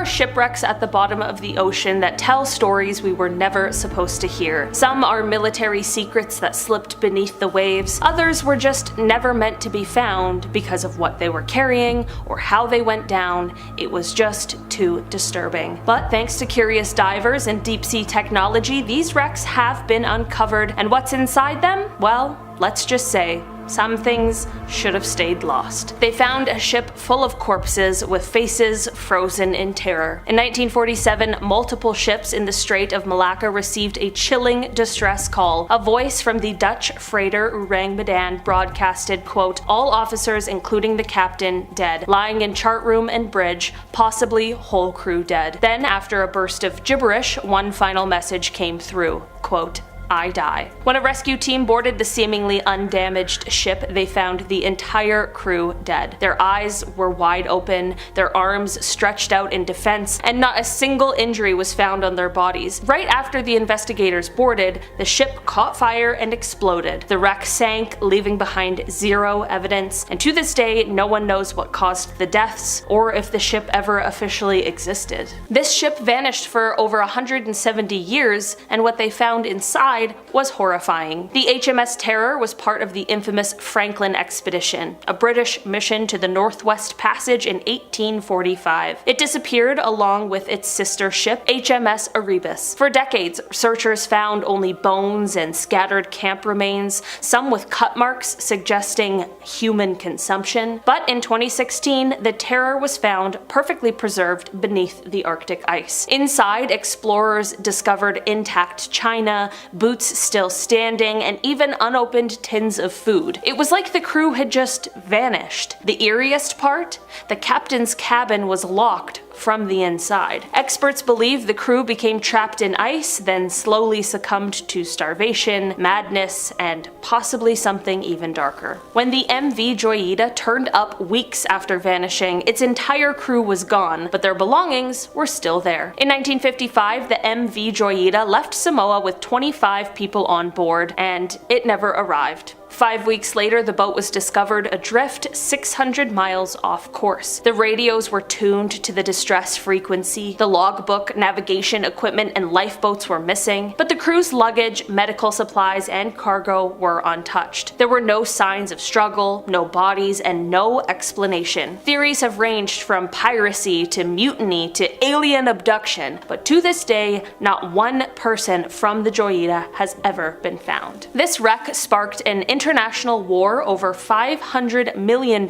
shipwrecks at the bottom of the ocean that tell stories we were never supposed to hear. Some are military secrets that slipped beneath the waves, others were just never meant to be found because of what they were carrying or how they went down. It was just too disturbing. But thanks to curious divers and deep-sea technology, these wrecks have been uncovered, and what's inside them? Well, let's just say some things should have stayed lost. They found a ship full of corpses with faces frozen in terror. In 1947, multiple ships in the Strait of Malacca received a chilling distress call. A voice from the Dutch freighter Orang Medan broadcasted, quote, "All officers, including the captain, dead. Lying in chart room and bridge, possibly whole crew dead." Then, after a burst of gibberish, one final message came through, quote, "I die." When a rescue team boarded the seemingly undamaged ship, they found the entire crew dead. Their eyes were wide open, their arms stretched out in defense, and not a single injury was found on their bodies. Right after the investigators boarded, the ship caught fire and exploded. The wreck sank, leaving behind zero evidence, and to this day, no one knows what caused the deaths or if the ship ever officially existed. This ship vanished for over 170 years, and what they found inside was horrifying. The HMS Terror was part of the infamous Franklin expedition, a British mission to the Northwest Passage in 1845. It disappeared along with its sister ship, HMS Erebus. For decades, searchers found only bones and scattered camp remains, some with cut marks suggesting human consumption. But in 2016, the Terror was found perfectly preserved beneath the Arctic ice. Inside, explorers discovered intact china, boots still standing, and even unopened tins of food. It was like the crew had just vanished. The eeriest part? The captain's cabin was locked from the inside. Experts believe the crew became trapped in ice, then slowly succumbed to starvation, madness, and possibly something even darker. When the MV Joyita turned up weeks after vanishing, its entire crew was gone, but their belongings were still there. In 1955, the MV Joyita left Samoa with 25 people on board, and it never arrived. 5 weeks later, the boat was discovered adrift 600 miles off course. The radios were tuned to the distress frequency, the logbook, navigation equipment, and lifeboats were missing, but the crew's luggage, medical supplies, and cargo were untouched. There were no signs of struggle, no bodies, and no explanation. Theories have ranged from piracy to mutiny to alien abduction, but to this day, not one person from the Joyita has ever been found. This wreck sparked an international war over $500 million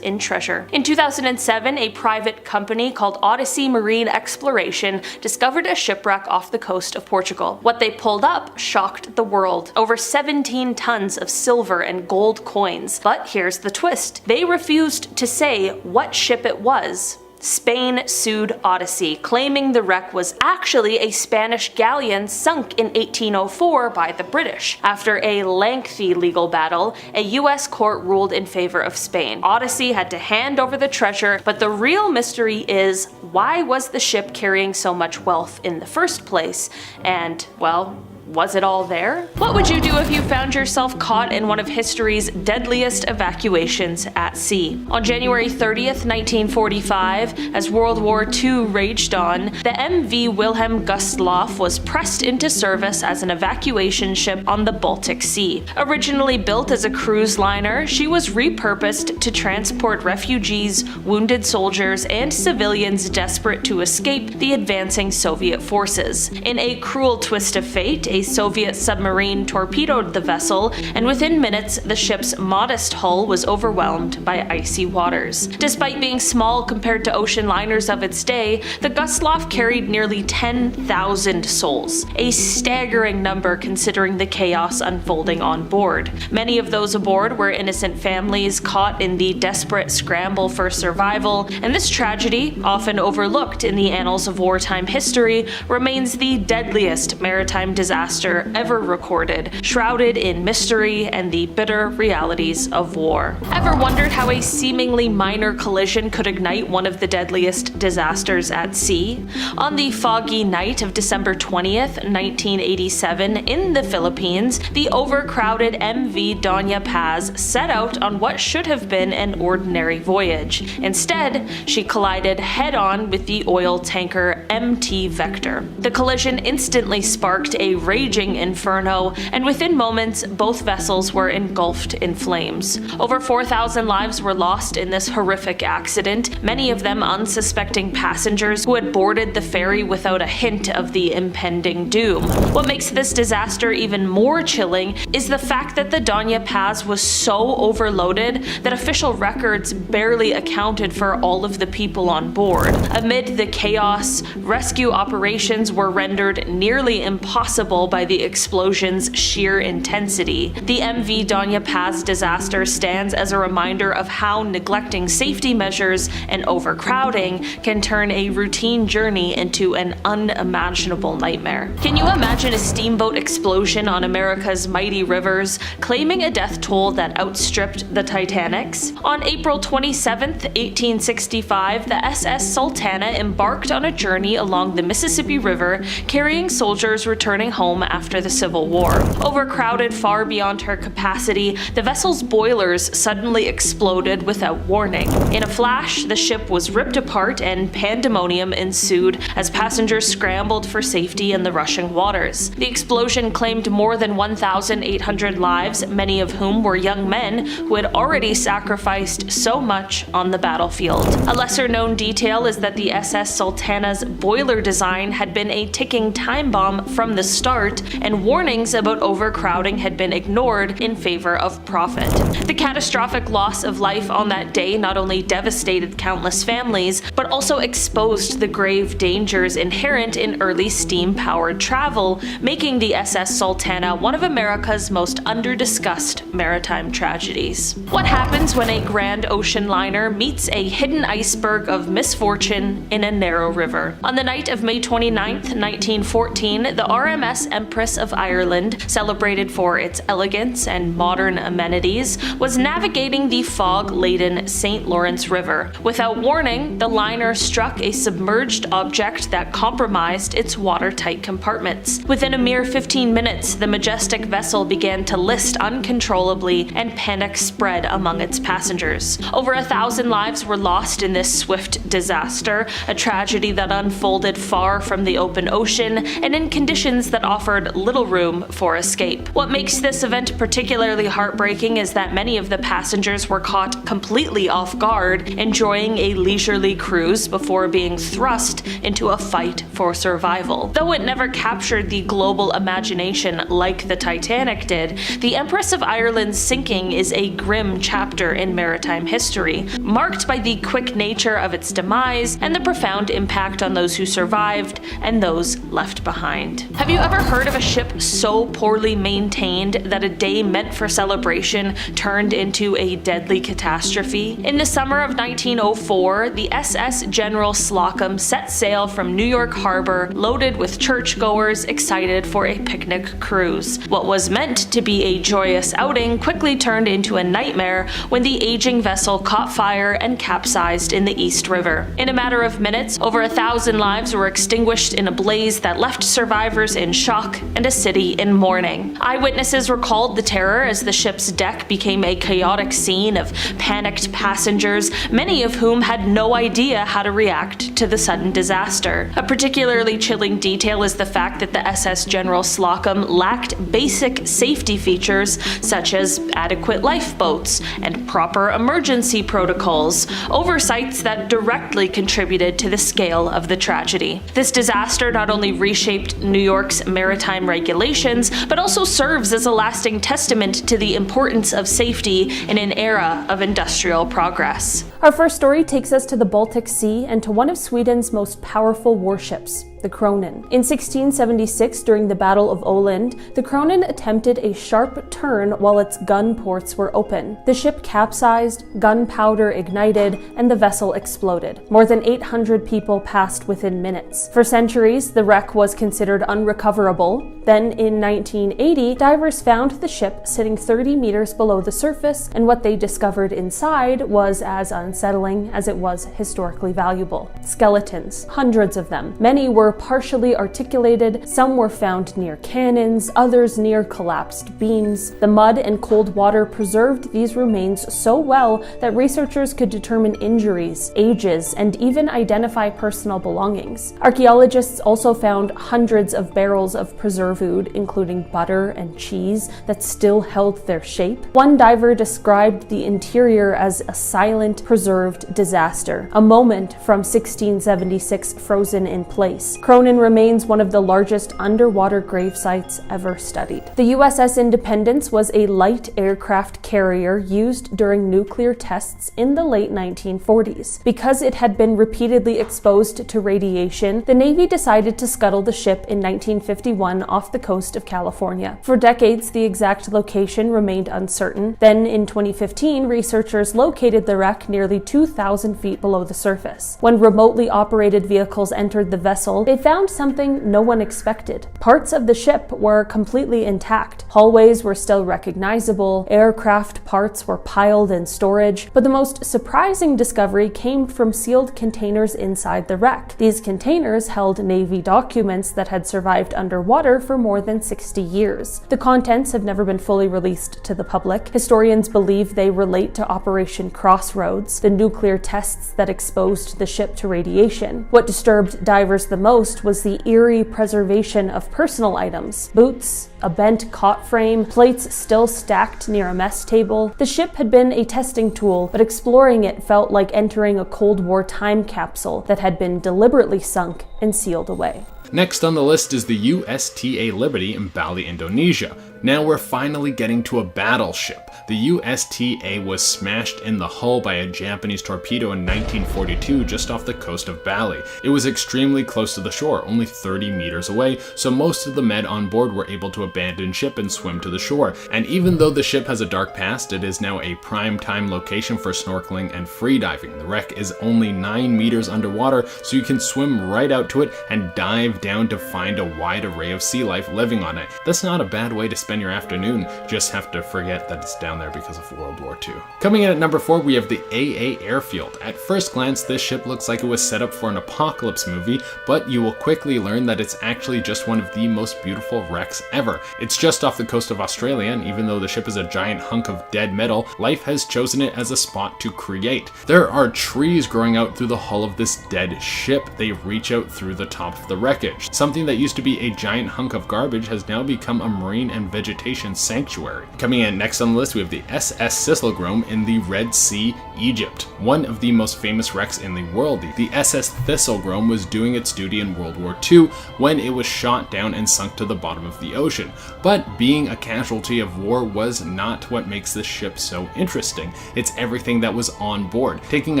in treasure. In 2007, a private company called Odyssey Marine Exploration discovered a shipwreck off the coast of Portugal. What they pulled up shocked the world. Over 17 tons of silver and gold coins. But here's the twist. They refused to say what ship it was. Spain sued Odyssey, claiming the wreck was actually a Spanish galleon sunk in 1804 by the British. After a lengthy legal battle, a US court ruled in favor of Spain. Odyssey had to hand over the treasure, but the real mystery is, why was the ship carrying so much wealth in the first place? And, well, was it all there? What would you do if you found yourself caught in one of history's deadliest evacuations at sea? On January 30th, 1945, as World War II raged on, the MV Wilhelm Gustloff was pressed into service as an evacuation ship on the Baltic Sea. Originally built as a cruise liner, she was repurposed to transport refugees, wounded soldiers, and civilians desperate to escape the advancing Soviet forces. In a cruel twist of fate, a Soviet submarine torpedoed the vessel, and within minutes, the ship's modest hull was overwhelmed by icy waters. Despite being small compared to ocean liners of its day, the Gustloff carried nearly 10,000 souls, a staggering number considering the chaos unfolding on board. Many of those aboard were innocent families caught in the desperate scramble for survival, and this tragedy, often overlooked in the annals of wartime history, remains the deadliest maritime disaster disaster ever recorded, shrouded in mystery and the bitter realities of war. Ever wondered how a seemingly minor collision could ignite one of the deadliest disasters at sea? On the foggy night of December 20th, 1987, in the Philippines, the overcrowded MV Dalia Paz set out on what should have been an ordinary voyage. Instead, she collided head-on with the oil tanker MT Vector. The collision instantly sparked a raging inferno, and within moments, both vessels were engulfed in flames. Over 4,000 lives were lost in this horrific accident, many of them unsuspecting passengers who had boarded the ferry without a hint of the impending doom. What makes this disaster even more chilling is the fact that the Dalia Paz was so overloaded that official records barely accounted for all of the people on board. Amid the chaos, rescue operations were rendered nearly impossible by the explosion's sheer intensity. The MV Dalia Paz disaster stands as a reminder of how neglecting safety measures and overcrowding can turn a routine journey into an unimaginable nightmare. Can you imagine a steamboat explosion on America's mighty rivers, claiming a death toll that outstripped the Titanic's? On April 27, 1865, the SS Sultana embarked on a journey along the Mississippi River, carrying soldiers returning home after the Civil War. Overcrowded far beyond her capacity, the vessel's boilers suddenly exploded without warning. In a flash, the ship was ripped apart and pandemonium ensued as passengers scrambled for safety in the rushing waters. The explosion claimed more than 1,800 lives, many of whom were young men who had already sacrificed so much on the battlefield. A lesser-known detail is that the SS Sultana's boiler design had been a ticking time bomb from the start, and warnings about overcrowding had been ignored in favor of profit. The catastrophic loss of life on that day not only devastated countless families, but also exposed the grave dangers inherent in early steam-powered travel, making the SS Sultana one of America's most under-discussed maritime tragedies. What happens when a grand ocean liner meets a hidden iceberg of misfortune in a narrow river? On the night of May 29, 1914, the RMS Empress of Ireland, celebrated for its elegance and modern amenities, was navigating the fog-laden St. Lawrence River. Without warning, the liner struck a submerged object that compromised its watertight compartments. Within a mere 15 minutes, the majestic vessel began to list uncontrollably, and panic spread among its passengers. Over 1,000 lives were lost in this swift disaster, a tragedy that unfolded far from the open ocean and in conditions that offered little room for escape. What makes this event particularly heartbreaking is that many of the passengers were caught completely off guard, enjoying a leisurely cruise before being thrust into a fight for survival. Though it never captured the global imagination like the Titanic did, the Empress of Ireland's sinking is a grim chapter in maritime history, marked by the quick nature of its demise and the profound impact on those who survived and those left behind. Have you ever heard of a ship so poorly maintained that a day meant for celebration turned into a deadly catastrophe? In the summer of 1904, the SS General Slocum set sail from New York Harbor, loaded with churchgoers excited for a picnic cruise. What was meant to be a joyous outing quickly turned into a nightmare when the aging vessel caught fire and capsized in the East River. In a matter of minutes, over 1,000 lives were extinguished in a blaze that left survivors in shock and a city in mourning. Eyewitnesses recalled the terror as the ship's deck became a chaotic scene of panicked passengers, many of whom had no idea how to react to the sudden disaster. A particularly chilling detail is the fact that the SS General Slocum lacked basic safety features such as adequate lifeboats and proper emergency protocols, oversights that directly contributed to the scale of the tragedy. This disaster not only reshaped New York's maritime regulations, but also serves as a lasting testament to the importance of safety in an era of industrial progress. Our first story takes us to the Baltic Sea and to one of Sweden's most powerful warships. the Cronin. In 1676, during the Battle of Oland, the Cronin attempted a sharp turn while its gun ports were open. The ship capsized, gunpowder ignited, and the vessel exploded. More than 800 people passed within minutes. For centuries, the wreck was considered unrecoverable. Then, in 1980, divers found the ship sitting 30 meters below the surface, and what they discovered inside was as unsettling as it was historically valuable. Skeletons, hundreds of them. Many were partially articulated, some were found near cannons, others near collapsed beams. The mud and cold water preserved these remains so well that researchers could determine injuries, ages, and even identify personal belongings. Archaeologists also found hundreds of barrels of preserved food, including butter and cheese, that still held their shape. One diver described the interior as a silent, preserved disaster, a moment from 1676 frozen in place. Cronin remains one of the largest underwater grave sites ever studied. The USS Independence was a light aircraft carrier used during nuclear tests in the late 1940s. Because it had been repeatedly exposed to radiation, the Navy decided to scuttle the ship in 1951 off the coast of California. For decades, the exact location remained uncertain. Then, in 2015, researchers located the wreck nearly 2,000 feet below the surface. When remotely operated vehicles entered the vessel, they found something no one expected. Parts of the ship were completely intact. Hallways were still recognizable, aircraft parts were piled in storage, but the most surprising discovery came from sealed containers inside the wreck. These containers held Navy documents that had survived underwater for more than 60 years. The contents have never been fully released to the public. Historians believe they relate to Operation Crossroads, the nuclear tests that exposed the ship to radiation. What disturbed divers the most was the eerie preservation of personal items: boots, a bent cot frame, plates still stacked near a mess table. The ship had been a testing tool, but exploring it felt like entering a Cold War time capsule that had been deliberately sunk and sealed away. Next on the list is the USTA Liberty in Bali, Indonesia. Now we're finally getting to a battleship. The USTA was smashed in the hull by a Japanese torpedo in 1942 just off the coast of Bali. It was extremely close to the shore, only 30 meters away, so most of the men on board were able to abandon ship and swim to the shore. And even though the ship has a dark past, it is now a prime time location for snorkeling and freediving. The wreck is only 9 meters underwater, so you can swim right out to it and dive down to find a wide array of sea life living on it. That's not a bad way to spend your afternoon, just have to forget that it's down there because of World War II. Coming in at number 4, we have the AA Airfield. At first glance, this ship looks like it was set up for an apocalypse movie, but you will quickly learn that it's actually just one of the most beautiful wrecks ever. It's just off the coast of Australia, and even though the ship is a giant hunk of dead metal, life has chosen it as a spot to create. There are trees growing out through the hull of this dead ship. They reach out through the top of the wreckage. Something that used to be a giant hunk of garbage has now become a marine and vegetation sanctuary. Coming in next on the list, we have the SS Thistlegrom in the Red Sea, Egypt. One of the most famous wrecks in the world. The SS Thistlegrom was doing its duty in World War II when it was shot down and sunk to the bottom of the ocean. But being a casualty of war was not what makes this ship so interesting. It's everything that was on board. Taking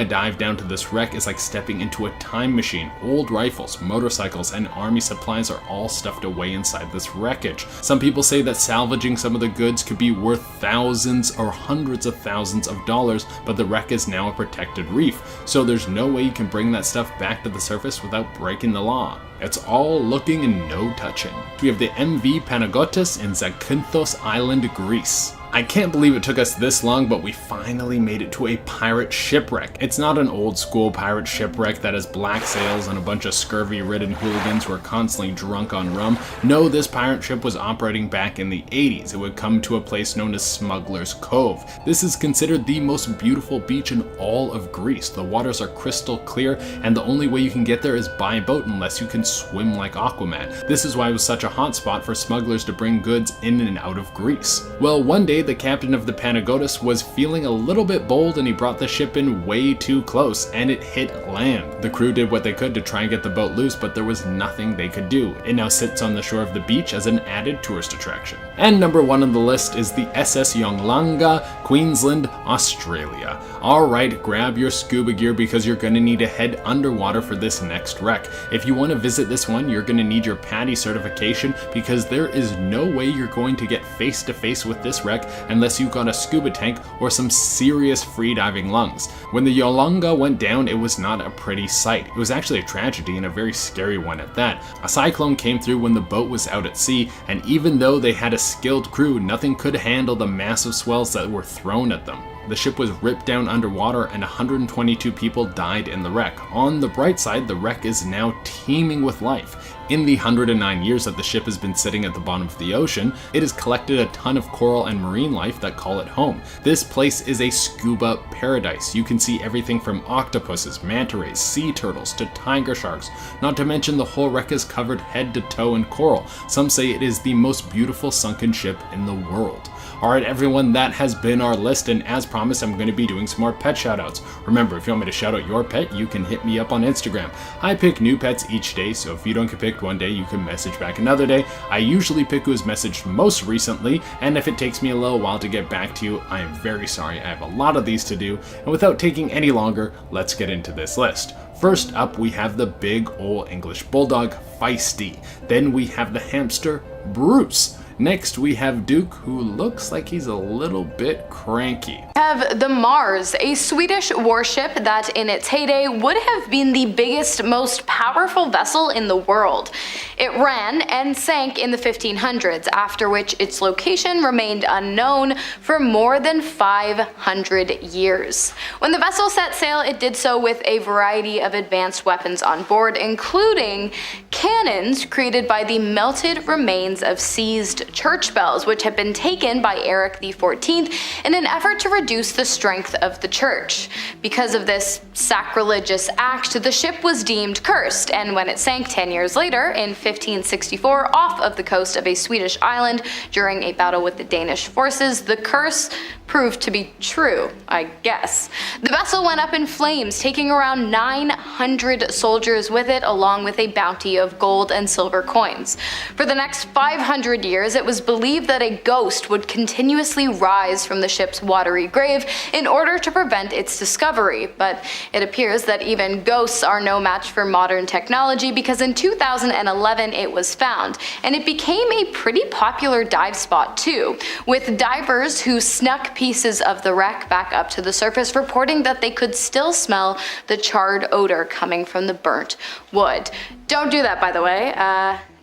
a dive down to this wreck is like stepping into a time machine. Old rifles, motorcycles, and army supplies are all stuffed away inside this wreckage. Some people say that salvaging some of the goods could be worth thousands or hundreds of thousands of dollars, but the wreck is now a protected reef, so there's no way you can bring that stuff back to the surface without breaking the law. It's all looking and no touching. We have the MV Panagotis in Zakynthos Island, Greece. I can't believe it took us this long, but we finally made it to a pirate shipwreck. It's not an old school pirate shipwreck that has black sails and a bunch of scurvy-ridden hooligans who are constantly drunk on rum. No, this pirate ship was operating back in the 80s. It would come to a place known as Smuggler's Cove. This is considered the most beautiful beach in all of Greece. The waters are crystal clear, and the only way you can get there is by boat unless you can swim like Aquaman. This is why it was such a hot spot for smugglers to bring goods in and out of Greece. Well, one day day, the captain of the Panagotus was feeling a little bit bold and he brought the ship in way too close and it hit land. The crew did what they could to try and get the boat loose, but there was nothing they could do. It now sits on the shore of the beach as an added tourist attraction. And number 1 on the list is the SS Yonglanga, Queensland, Australia. Alright, grab your scuba gear because you're going to need to head underwater for this next wreck. If you want to visit this one, you're going to need your PADI certification because there is no way you're going to get face to face with this wreck unless you've got a scuba tank or some serious freediving lungs. When the Yolanga went down, it was not a pretty sight. It was actually a tragedy and a very scary one at that. A cyclone came through when the boat was out at sea, and even though they had a skilled crew, nothing could handle the massive swells that were thrown at them. The ship was ripped down underwater and 122 people died in the wreck. On the bright side, the wreck is now teeming with life. In the 109 years that the ship has been sitting at the bottom of the ocean, it has collected a ton of coral and marine life that call it home. This place is a scuba paradise. You can see everything from octopuses, manta rays, sea turtles, to tiger sharks. Not to mention the whole wreck is covered head to toe in coral. Some say it is the most beautiful sunken ship in the world. Alright everyone, that has been our list, and as promised I'm going to be doing some more pet shoutouts. Remember, if you want me to shout out your pet, you can hit me up on Instagram. I pick new pets each day, so if you don't get picked one day, you can message back another day. I usually pick who has messaged most recently, and if it takes me a little while to get back to you, I am very sorry. I have a lot of these to do, and without taking any longer, let's get into this list. First up, we have the big ol' English bulldog, Feisty. Then we have the hamster, Bruce. Next, we have Duke, who looks like he's a little bit cranky. Have the Mars, a Swedish warship that in its heyday would have been the biggest, most powerful vessel in the world. It ran and sank in the 1500s, after which its location remained unknown for more than 500 years. When the vessel set sail, it did so with a variety of advanced weapons on board, including cannons created by the melted remains of seized church bells, which had been taken by Eric XIV in an effort to reduce the strength of the church. Because of this sacrilegious act, the ship was deemed cursed, and when it sank 10 years later, in 1564, off of the coast of a Swedish island during a battle with the Danish forces, the curse proved to be true, I guess. The vessel went up in flames, taking around 900 soldiers with it, along with a bounty of gold and silver coins. For the next 500 years, it was believed that a ghost would continuously rise from the ship's watery grave in order to prevent its discovery, but it appears that even ghosts are no match for modern technology, because in 2011 it was found, and it became a pretty popular dive spot too, with divers who snuck pieces of the wreck back up to the surface, reporting that they could still smell the charred odor coming from the burnt wood. Don't do that, by the way.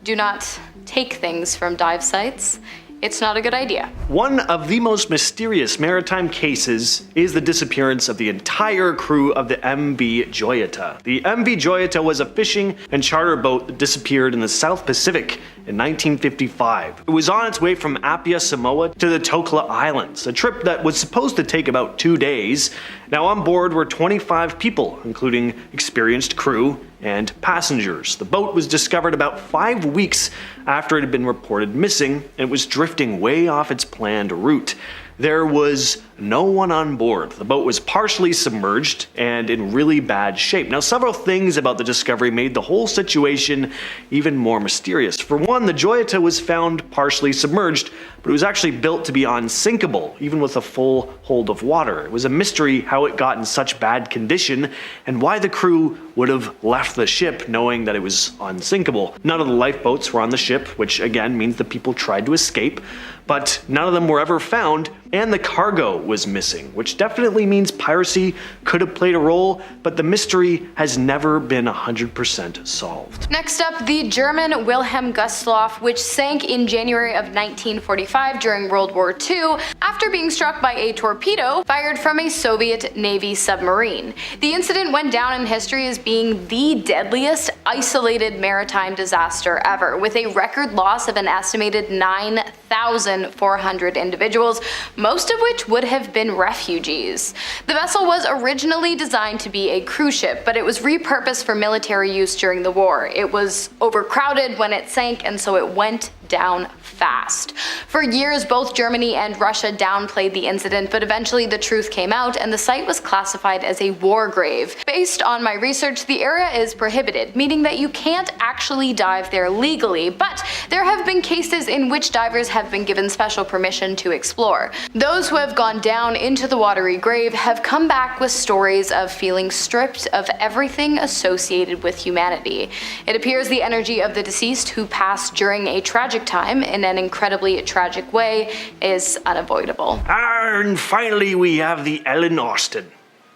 Do not take things from dive sites. It's not a good idea. One of the most mysterious maritime cases is the disappearance of the entire crew of the MV Joyita. The MV Joyita was a fishing and charter boat that disappeared in the South Pacific in 1955. It was on its way from Apia, Samoa to the Tokla Islands, a trip that was supposed to take about 2 days. Now on board were 25 people, including experienced crew and passengers. The boat was discovered about 5 weeks after it had been reported missing and was drifting way off its planned route. There was no one on board. The boat was partially submerged and in really bad shape. Now, several things about the discovery made the whole situation even more mysterious. For one, the Joyita was found partially submerged, but it was actually built to be unsinkable, even with a full hold of water. It was a mystery how it got in such bad condition and why the crew would have left the ship knowing that it was unsinkable. None of the lifeboats were on the ship, which again means that people tried to escape, but none of them were ever found, and the cargo was missing, which definitely means piracy could have played a role, but the mystery has never been 100% solved. Next up, the German Wilhelm Gustloff, which sank in January of 1945 during World War II after being struck by a torpedo fired from a Soviet Navy submarine. The incident went down in history as being the deadliest isolated maritime disaster ever, with a record loss of an estimated 9,400 individuals, most of which would have been refugees. The vessel was originally designed to be a cruise ship, but it was repurposed for military use during the war. It was overcrowded when it sank, and so it went down fast. For years, both Germany and Russia downplayed the incident, but eventually the truth came out and the site was classified as a war grave. Based on my research, the area is prohibited, meaning that you can't actually dive there legally, but there have been cases in which divers have been given special permission to explore. Those who have gone down into the watery grave have come back with stories of feeling stripped of everything associated with humanity. It appears the energy of the deceased who passed during a tragic time in an incredibly tragic way is unavoidable. And finally we have the Ellen Austin.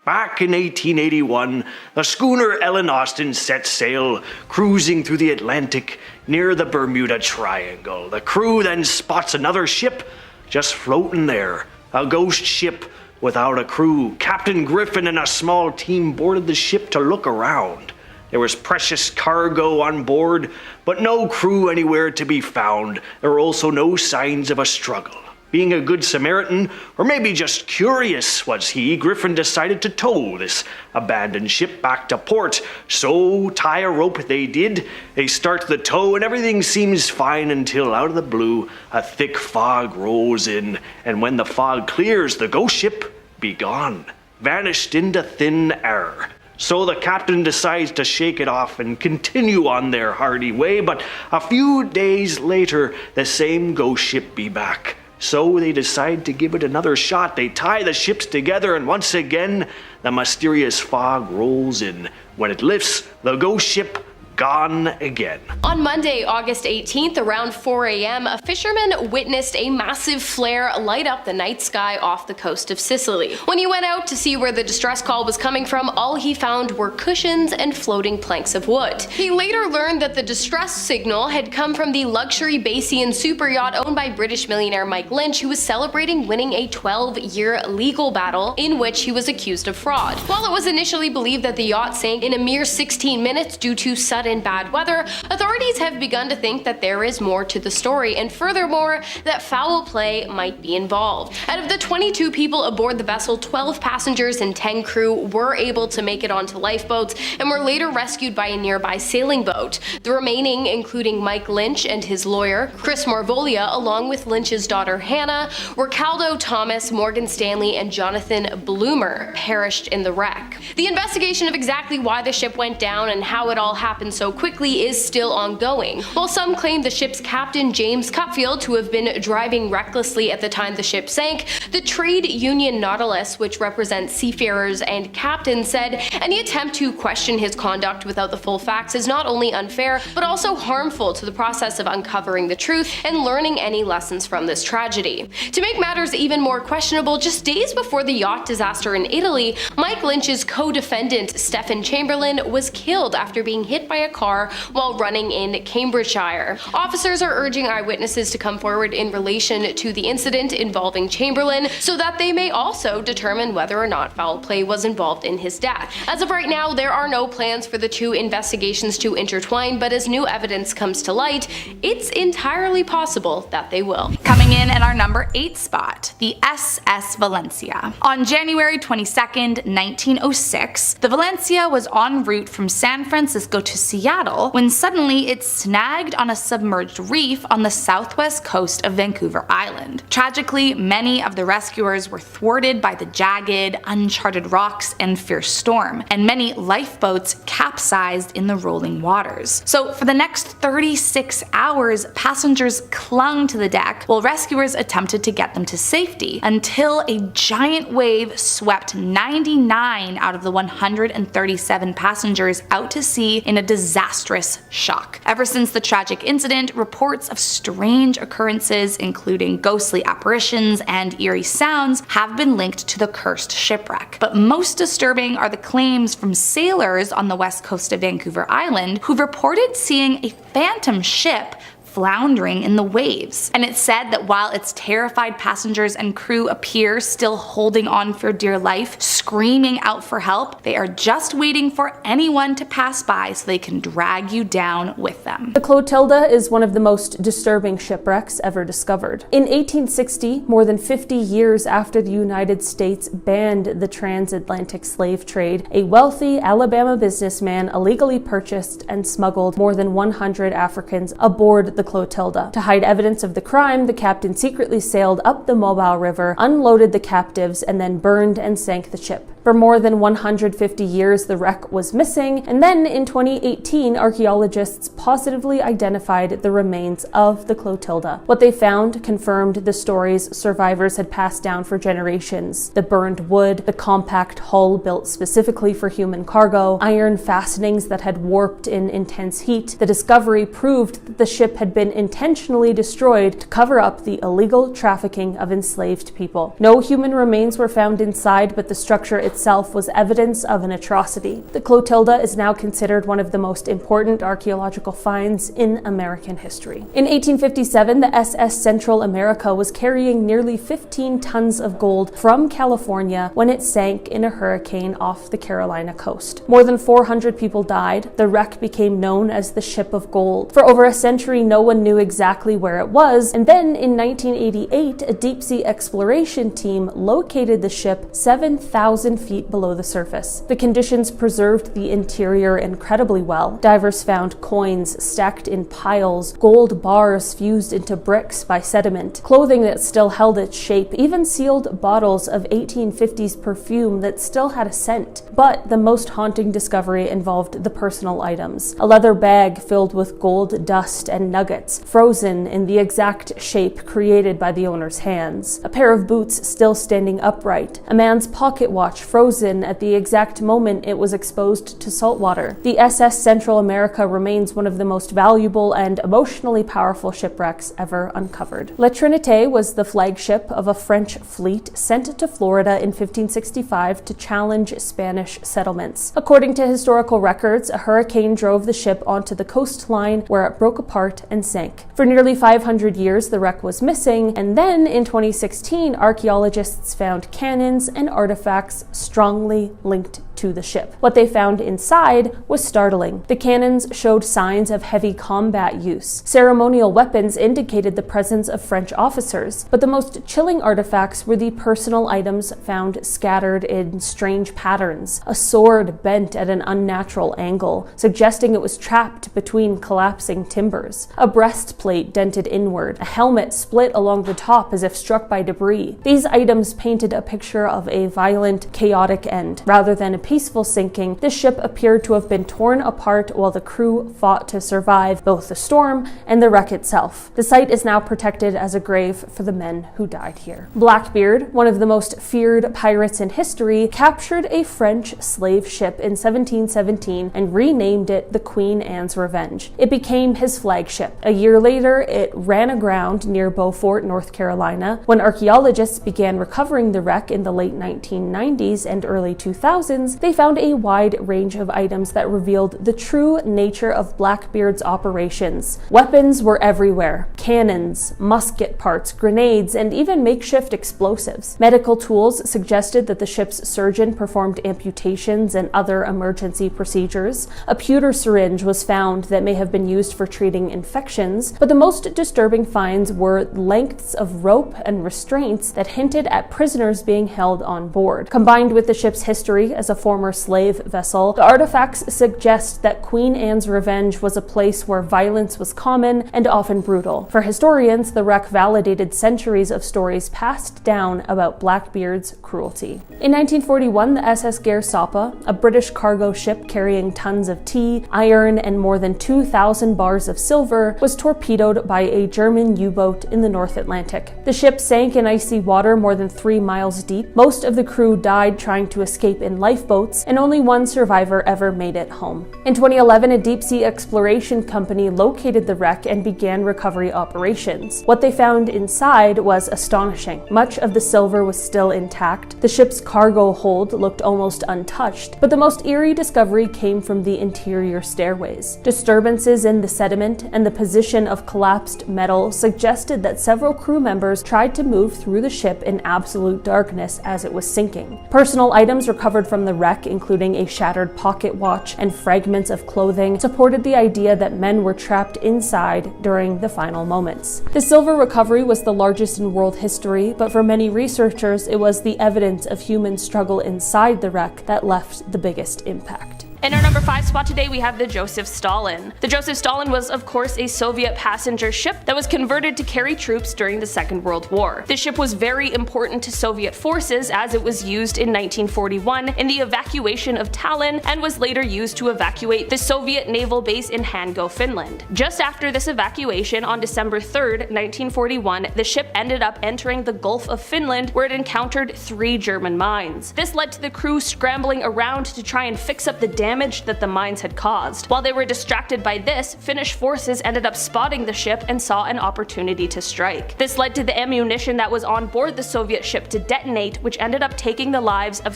Back in 1881, the schooner Ellen Austin set sail, cruising through the Atlantic near the Bermuda Triangle. The crew then spots another ship just floating there, a ghost ship without a crew. Captain Griffin and a small team boarded the ship to look around. There was precious cargo on board, but no crew anywhere to be found. There were also no signs of a struggle. Being a good Samaritan, or maybe just curious was he, Griffin decided to tow this abandoned ship back to port. So tie a rope they did. They start the tow and everything seems fine until out of the blue, a thick fog rolls in. And when the fog clears, the ghost ship be gone, vanished into thin air. So the captain decides to shake it off and continue on their hardy way, but a few days later, the same ghost ship be back. So they decide to give it another shot. They tie the ships together and once again, the mysterious fog rolls in. When it lifts, the ghost ship gone again. On Monday, August 18th, around 4 a.m., a fisherman witnessed a massive flare light up the night sky off the coast of Sicily. When he went out to see where the distress call was coming from, all he found were cushions and floating planks of wood. He later learned that the distress signal had come from the luxury Bayesian super yacht owned by British millionaire Mike Lynch, who was celebrating winning a 12-year legal battle in which he was accused of fraud. While it was initially believed that the yacht sank in a mere 16 minutes due to sudden bad weather, authorities have begun to think that there is more to the story, and furthermore, that foul play might be involved. Out of the 22 people aboard the vessel, 12 passengers and 10 crew were able to make it onto lifeboats and were later rescued by a nearby sailing boat. The remaining, including Mike Lynch and his lawyer, Chris Marvolia, along with Lynch's daughter Hannah, Ricardo Thomas, Morgan Stanley, and Jonathan Bloomer, perished in the wreck. The investigation of exactly why the ship went down and how it all happened so quickly is still ongoing. While some claim the ship's captain, James Cutfield, to have been driving recklessly at the time the ship sank, the trade union Nautilus, which represents seafarers and captains, said any attempt to question his conduct without the full facts is not only unfair, but also harmful to the process of uncovering the truth and learning any lessons from this tragedy. To make matters even more questionable, just days before the yacht disaster in Italy, Mike Lynch's co-defendant, Stephen Chamberlain, was killed after being hit by a car while running in Cambridgeshire. Officers are urging eyewitnesses to come forward in relation to the incident involving Chamberlain so that they may also determine whether or not foul play was involved in his death. As of right now, there are no plans for the two investigations to intertwine, but as new evidence comes to light, it's entirely possible that they will. Coming in at our number 8 spot, the SS Valencia. On January 22nd, 1906, the Valencia was en route from San Francisco to Seattle when suddenly it snagged on a submerged reef on the southwest coast of Vancouver Island. Tragically, many of the rescuers were thwarted by the jagged, uncharted rocks and fierce storm, and many lifeboats capsized in the rolling waters. So for the next 36 hours, passengers clung to the deck while rescuers attempted to get them to safety, until a giant wave swept 99 out of the 137 passengers out to sea in a disastrous shock. Ever since the tragic incident, reports of strange occurrences, including ghostly apparitions and eerie sounds, have been linked to the cursed shipwreck. But most disturbing are the claims from sailors on the west coast of Vancouver Island who've reported seeing a phantom ship floundering in the waves. And it's said that while its terrified passengers and crew appear still holding on for dear life, screaming out for help, they are just waiting for anyone to pass by so they can drag you down with them. The Clotilda is one of the most disturbing shipwrecks ever discovered. In 1860, more than 50 years after the United States banned the transatlantic slave trade, a wealthy Alabama businessman illegally purchased and smuggled more than 100 Africans aboard the Clotilda. To hide evidence of the crime, the captain secretly sailed up the Mobile River, unloaded the captives, and then burned and sank the ship. For more than 150 years, the wreck was missing, and then in 2018, archaeologists positively identified the remains of the Clotilda. What they found confirmed the stories survivors had passed down for generations: the burned wood, the compact hull built specifically for human cargo, iron fastenings that had warped in intense heat. The discovery proved that the ship had been intentionally destroyed to cover up the illegal trafficking of enslaved people. No human remains were found inside, but the structure itself was evidence of an atrocity. The Clotilda is now considered one of the most important archaeological finds in American history. In 1857, the SS Central America was carrying nearly 15 tons of gold from California when it sank in a hurricane off the Carolina coast. More than 400 people died. The wreck became known as the Ship of Gold. For over a century, no one knew exactly where it was, and then in 1988, a deep-sea exploration team located the ship 7,000 feet below the surface. The conditions preserved the interior incredibly well. Divers found coins stacked in piles, gold bars fused into bricks by sediment, clothing that still held its shape, even sealed bottles of 1850s perfume that still had a scent. But the most haunting discovery involved the personal items: a leather bag filled with gold dust and nuggets, frozen in the exact shape created by the owner's hands; a pair of boots still standing upright; a man's pocket watch frozen at the exact moment it was exposed to salt water. The SS Central America remains one of the most valuable and emotionally powerful shipwrecks ever uncovered. La Trinité was the flagship of a French fleet sent to Florida in 1565 to challenge Spanish settlements. According to historical records, a hurricane drove the ship onto the coastline where it broke apart and sank. For nearly 500 years, the wreck was missing, and then in 2016, archaeologists found cannons and artifacts strongly linked to the ship. What they found inside was startling. The cannons showed signs of heavy combat use. Ceremonial weapons indicated the presence of French officers, but the most chilling artifacts were the personal items found scattered in strange patterns. A sword bent at an unnatural angle, suggesting it was trapped between collapsing timbers. A breastplate dented inward. A helmet split along the top as if struck by debris. These items painted a picture of a violent, chaotic end. Rather than a peaceful sinking, the ship appeared to have been torn apart while the crew fought to survive both the storm and the wreck itself. The site is now protected as a grave for the men who died here. Blackbeard, one of the most feared pirates in history, captured a French slave ship in 1717 and renamed it the Queen Anne's Revenge. It became his flagship. A year later, it ran aground near Beaufort, North Carolina. When archaeologists began recovering the wreck in the late 1990s and early 2000s, they found a wide range of items that revealed the true nature of Blackbeard's operations. Weapons were everywhere: cannons, musket parts, grenades, and even makeshift explosives. Medical tools suggested that the ship's surgeon performed amputations and other emergency procedures. A pewter syringe was found that may have been used for treating infections, but the most disturbing finds were lengths of rope and restraints that hinted at prisoners being held on board. Combined with the ship's history as a former slave vessel, the artifacts suggest that Queen Anne's Revenge was a place where violence was common and often brutal. For historians, the wreck validated centuries of stories passed down about Blackbeard's cruelty. In 1941, the SS Gare Sapa, a British cargo ship carrying tons of tea, iron, and more than 2,000 bars of silver, was torpedoed by a German U-boat in the North Atlantic. The ship sank in icy water more than 3 miles deep. Most of the crew died trying to escape in lifeboats, and only one survivor ever made it home. In 2011, a deep-sea exploration company located the wreck and began recovery operations. What they found inside was astonishing. Much of the silver was still intact. The ship's cargo hold looked almost untouched, but the most eerie discovery came from the interior stairways. Disturbances in the sediment and the position of collapsed metal suggested that several crew members tried to move through the ship in absolute darkness as it was sinking. Personal items recovered from the wreck, including a shattered pocket watch and fragments of clothing, supported the idea that men were trapped inside during the final moments. The silver recovery was the largest in world history, but for many researchers, it was the evidence of human struggle inside the wreck that left the biggest impact. In our number 5 spot today, we have the Joseph Stalin. The Joseph Stalin was of course a Soviet passenger ship that was converted to carry troops during the Second World War. This ship was very important to Soviet forces as it was used in 1941 in the evacuation of Tallinn and was later used to evacuate the Soviet naval base in Hanko, Finland. Just after this evacuation, on December 3rd, 1941, the ship ended up entering the Gulf of Finland where it encountered 3 German mines. This led to the crew scrambling around to try and fix up the damage that the mines had caused. While they were distracted by this, Finnish forces ended up spotting the ship and saw an opportunity to strike. This led to the ammunition that was on board the Soviet ship to detonate, which ended up taking the lives of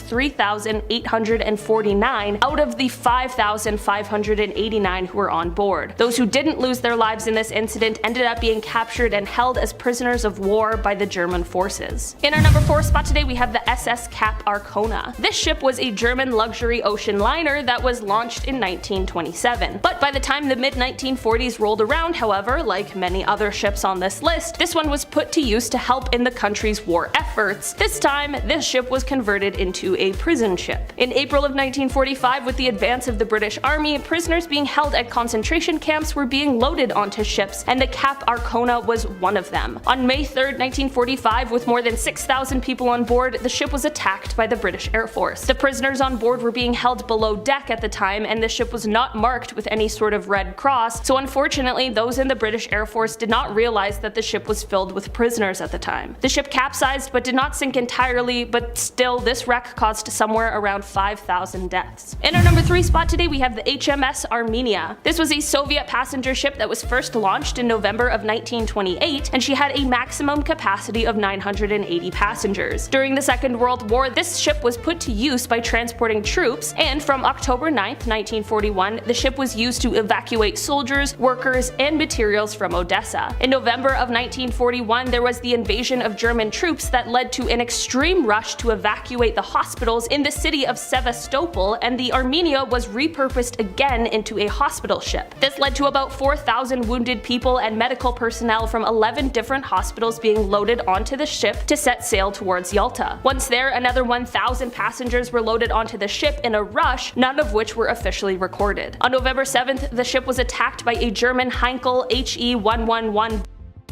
3,849 out of the 5,589 who were on board. Those who didn't lose their lives in this incident ended up being captured and held as prisoners of war by the German forces. In our number 4 spot today, we have the SS Cap Arcona. This ship was a German luxury ocean liner that was launched in 1927. But by the time the mid-1940s rolled around, however, like many other ships on this list, this one was put to use to help in the country's war efforts. This time, this ship was converted into a prison ship. In April of 1945, with the advance of the British Army, prisoners being held at concentration camps were being loaded onto ships, and the Cap Arcona was one of them. On May 3rd, 1945, with more than 6,000 people on board, the ship was attacked by the British Air Force. The prisoners on board were being held below deck at the time, and the ship was not marked with any sort of red cross, so unfortunately those in the British Air Force did not realize that the ship was filled with prisoners at the time. The ship capsized but did not sink entirely, but still this wreck caused somewhere around 5,000 deaths. In our number 3 spot today, we have the HMS Armenia. This was a Soviet passenger ship that was first launched in November of 1928, and she had a maximum capacity of 980 passengers. During the Second World War, this ship was put to use by transporting troops, and from October 9th, 1941, the ship was used to evacuate soldiers, workers, and materials from Odessa. In November of 1941, there was the invasion of German troops that led to an extreme rush to evacuate the hospitals in the city of Sevastopol, and the Armenia was repurposed again into a hospital ship. This led to about 4,000 wounded people and medical personnel from 11 different hospitals being loaded onto the ship to set sail towards Yalta. Once there, another 1,000 passengers were loaded onto the ship in a rush, none of which were officially recorded. On November 7th, the ship was attacked by a German Heinkel HE-111,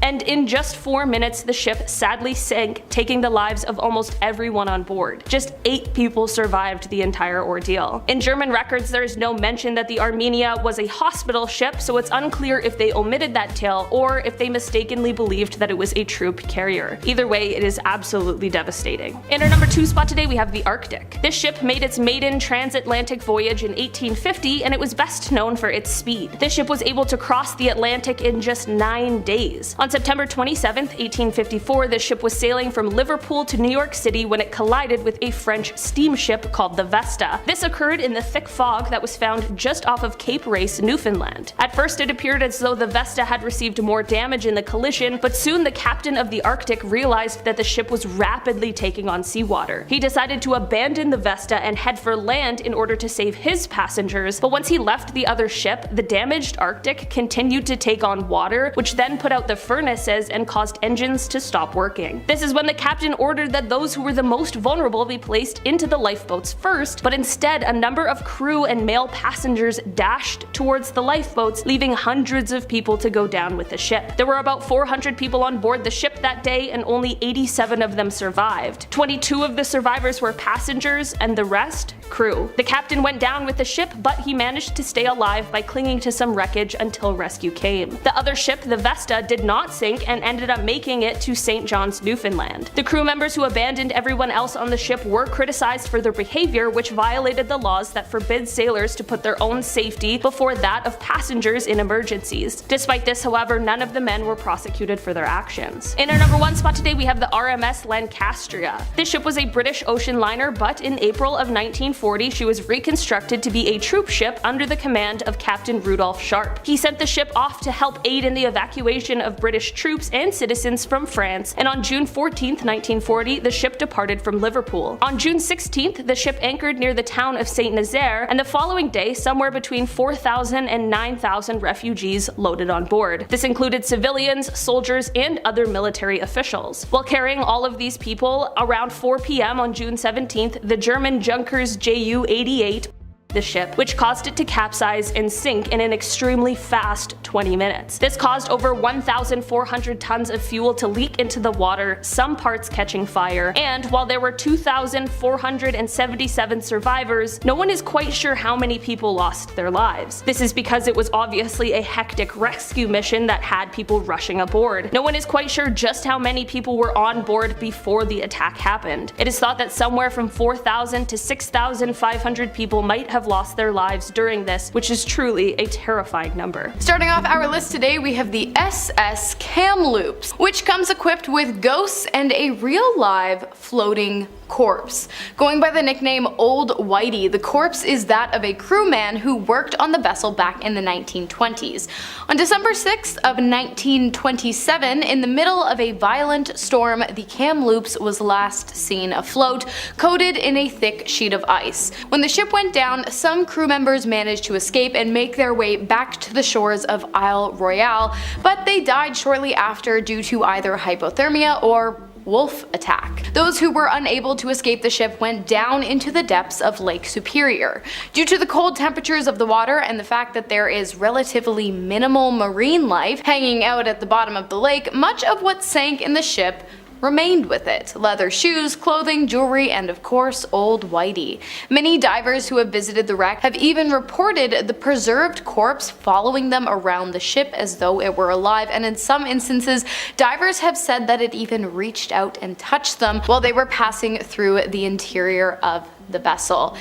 and in just 4 minutes the ship sadly sank, taking the lives of almost everyone on board. Just 8 people survived the entire ordeal. In German records, there is no mention that the Armenia was a hospital ship, so it's unclear if they omitted that tale or if they mistakenly believed that it was a troop carrier. Either way, it is absolutely devastating. In our number 2 spot today, we have the Arctic. This ship made its maiden transatlantic voyage in 1850, and it was best known for its speed. This ship was able to cross the Atlantic in just 9 days. On September 27, 1854, the ship was sailing from Liverpool to New York City when it collided with a French steamship called the Vesta. This occurred in the thick fog that was found just off of Cape Race, Newfoundland. At first it appeared as though the Vesta had received more damage in the collision, but soon the captain of the Arctic realized that the ship was rapidly taking on seawater. He decided to abandon the Vesta and head for land in order to save his passengers, but once he left the other ship, the damaged Arctic continued to take on water, which then put out the furnaces and caused engines to stop working. This is when the captain ordered that those who were the most vulnerable be placed into the lifeboats first, but instead a number of crew and male passengers dashed towards the lifeboats, leaving hundreds of people to go down with the ship. There were about 400 people on board the ship that day, and only 87 of them survived. 22 of the survivors were passengers, and the rest, crew. The captain went down with the ship, but he managed to stay alive by clinging to some wreckage until rescue came. The other ship, the Vesta, did not sink and ended up making it to St. John's, Newfoundland. The crew members who abandoned everyone else on the ship were criticized for their behavior, which violated the laws that forbid sailors to put their own safety before that of passengers in emergencies. Despite this, however, none of the men were prosecuted for their actions. In our number 1 spot today, we have the RMS Lancastria. This ship was a British ocean liner, but in April of 1940, she was reconstructed to be a troop ship under the command of Captain Rudolph Sharp. He sent the ship off to help aid in the evacuation of British troops and citizens from France, and on June 14, 1940, the ship departed from Liverpool. On June 16th, the ship anchored near the town of St. Nazaire, and the following day, somewhere between 4,000 and 9,000 refugees loaded on board. This included civilians, soldiers, and other military officials. While carrying all of these people, around 4 p.m. on June 17th, the German Junkers Ju-88 the ship, which caused it to capsize and sink in an extremely fast 20 minutes. This caused over 1,400 tons of fuel to leak into the water, some parts catching fire, and while there were 2,477 survivors, no one is quite sure how many people lost their lives. This is because it was obviously a hectic rescue mission that had people rushing aboard. No one is quite sure just how many people were on board before the attack happened. It is thought that somewhere from 4,000 to 6,500 people might have lost their lives during this, which is truly a terrifying number. Starting off our list today, we have the SS Kamloops, which comes equipped with ghosts and a real live floating corpse. Going by the nickname Old Whitey, the corpse is that of a crewman who worked on the vessel back in the 1920s. On December 6th of 1927, in the middle of a violent storm, the Kamloops was last seen afloat, coated in a thick sheet of ice. When the ship went down, some crew members managed to escape and make their way back to the shores of Isle Royale, but they died shortly after due to either hypothermia or wolf attack. Those who were unable to escape the ship went down into the depths of Lake Superior. Due to the cold temperatures of the water and the fact that there is relatively minimal marine life hanging out at the bottom of the lake, much of what sank in the ship remained with it. Leather shoes, clothing, jewelry, and of course, Old Whitey. Many divers who have visited the wreck have even reported the preserved corpse following them around the ship as though it were alive, and in some instances, divers have said that it even reached out and touched them while they were passing through the interior of the vessel.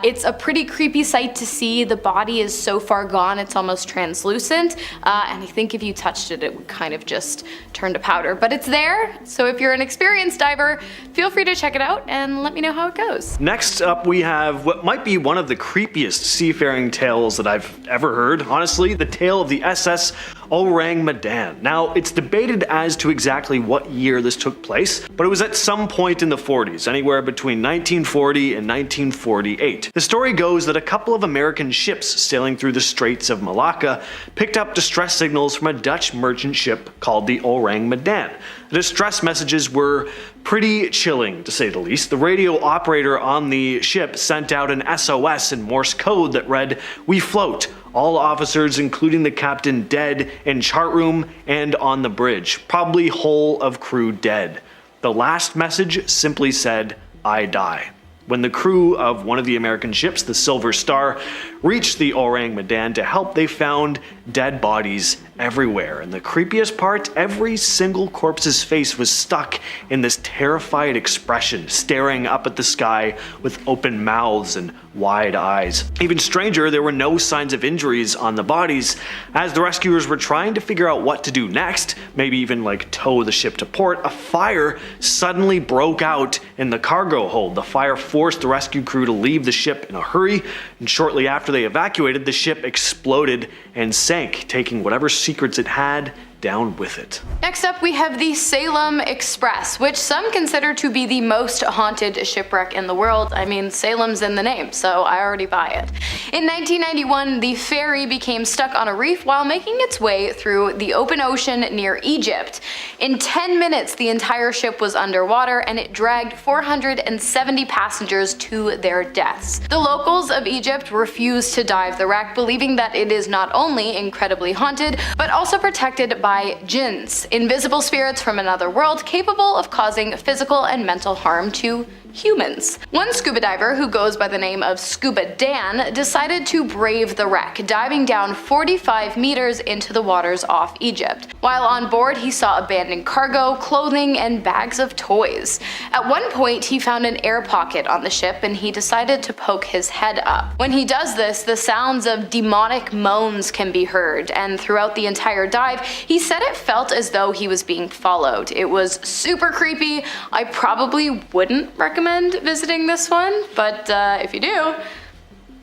It's a pretty creepy sight to see. The body is so far gone it's almost translucent, and I think if you touched it, it would kind of just turn to powder. But it's there, so if you're an experienced diver, feel free to check it out and let me know how it goes. Next up, we have what might be one of the creepiest seafaring tales that I've ever heard. Honestly, the tale of the SS Orang Medan. Now, it's debated as to exactly what year this took place, but it was at some point in the 40s, anywhere between 1940 and 1948. The story goes that a couple of American ships sailing through the Straits of Malacca picked up distress signals from a Dutch merchant ship called the Orang Medan. The distress messages were pretty chilling, to say the least. The radio operator on the ship sent out an SOS in Morse code that read, "We float. All officers, including the captain, dead in chart room and on the bridge. Probably whole of crew dead." The last message simply said, "I die." When the crew of one of the American ships, the Silver Star, reached the Orang Medan to help, they found dead bodies everywhere. And the creepiest part, every single corpse's face was stuck in this terrified expression, staring up at the sky with open mouths and wide eyes. Even stranger, there were no signs of injuries on the bodies. As the rescuers were trying to figure out what to do next, maybe even like tow the ship to port, a fire suddenly broke out in the cargo hold. The fire forced the rescue crew to leave the ship in a hurry, and shortly after they evacuated, the ship exploded and sank, taking whatever secrets it had down with it. Next up, we have the Salem Express, which some consider to be the most haunted shipwreck in the world. I mean, Salem's in the name, so I already buy it. In 1991, the ferry became stuck on a reef while making its way through the open ocean near Egypt. In 10 minutes, the entire ship was underwater, and it dragged 470 passengers to their deaths. The locals of Egypt refused to dive the wreck, believing that it is not only incredibly haunted, but also protected by jinns, invisible spirits from another world capable of causing physical and mental harm to humans. One scuba diver, who goes by the name of Scuba Dan, decided to brave the wreck, diving down 45 meters into the waters off Egypt. While on board, he saw abandoned cargo, clothing, and bags of toys. At one point, he found an air pocket on the ship, and he decided to poke his head up. When he does this, the sounds of demonic moans can be heard, and throughout the entire dive, he said it felt as though he was being followed. It was super creepy. I probably wouldn't recommend visiting this one, but if you do,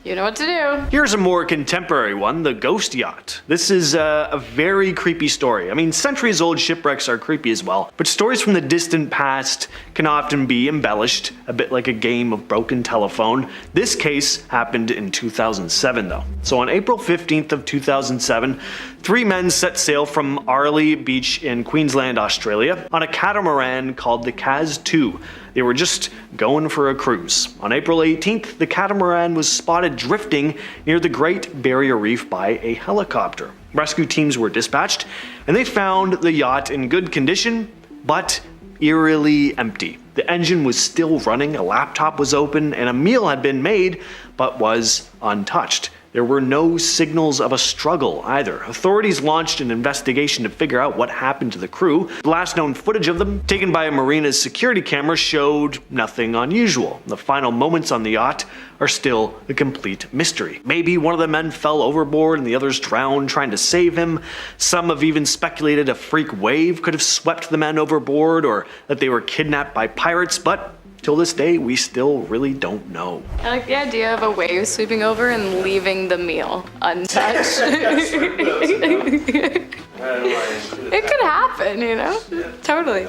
you know what to do. Here's a more contemporary one, the Ghost Yacht. This is a very creepy story. I mean, centuries old shipwrecks are creepy as well, but stories from the distant past can often be embellished, a bit like a game of broken telephone. This case happened in 2007 though. So on April 15th of 2007, 3 men set sail from Arley Beach in Queensland, Australia, on a catamaran called the Kaz 2. They were just going for a cruise. On April 18th, the catamaran was spotted drifting near the Great Barrier Reef by a helicopter. Rescue teams were dispatched, and they found the yacht in good condition, but eerily empty. The engine was still running, a laptop was open, and a meal had been made, but was untouched. There were no signals of a struggle either. Authorities launched an investigation to figure out what happened to the crew. The last known footage of them, taken by a marina's security camera, showed nothing unusual. The final moments on the yacht are still a complete mystery. Maybe one of the men fell overboard and the others drowned trying to save him. Some have even speculated a freak wave could have swept the men overboard, or that they were kidnapped by pirates, but till this day, we still really don't know. I like the idea of a wave sweeping over and leaving the meal untouched. It could happen, you know? Totally.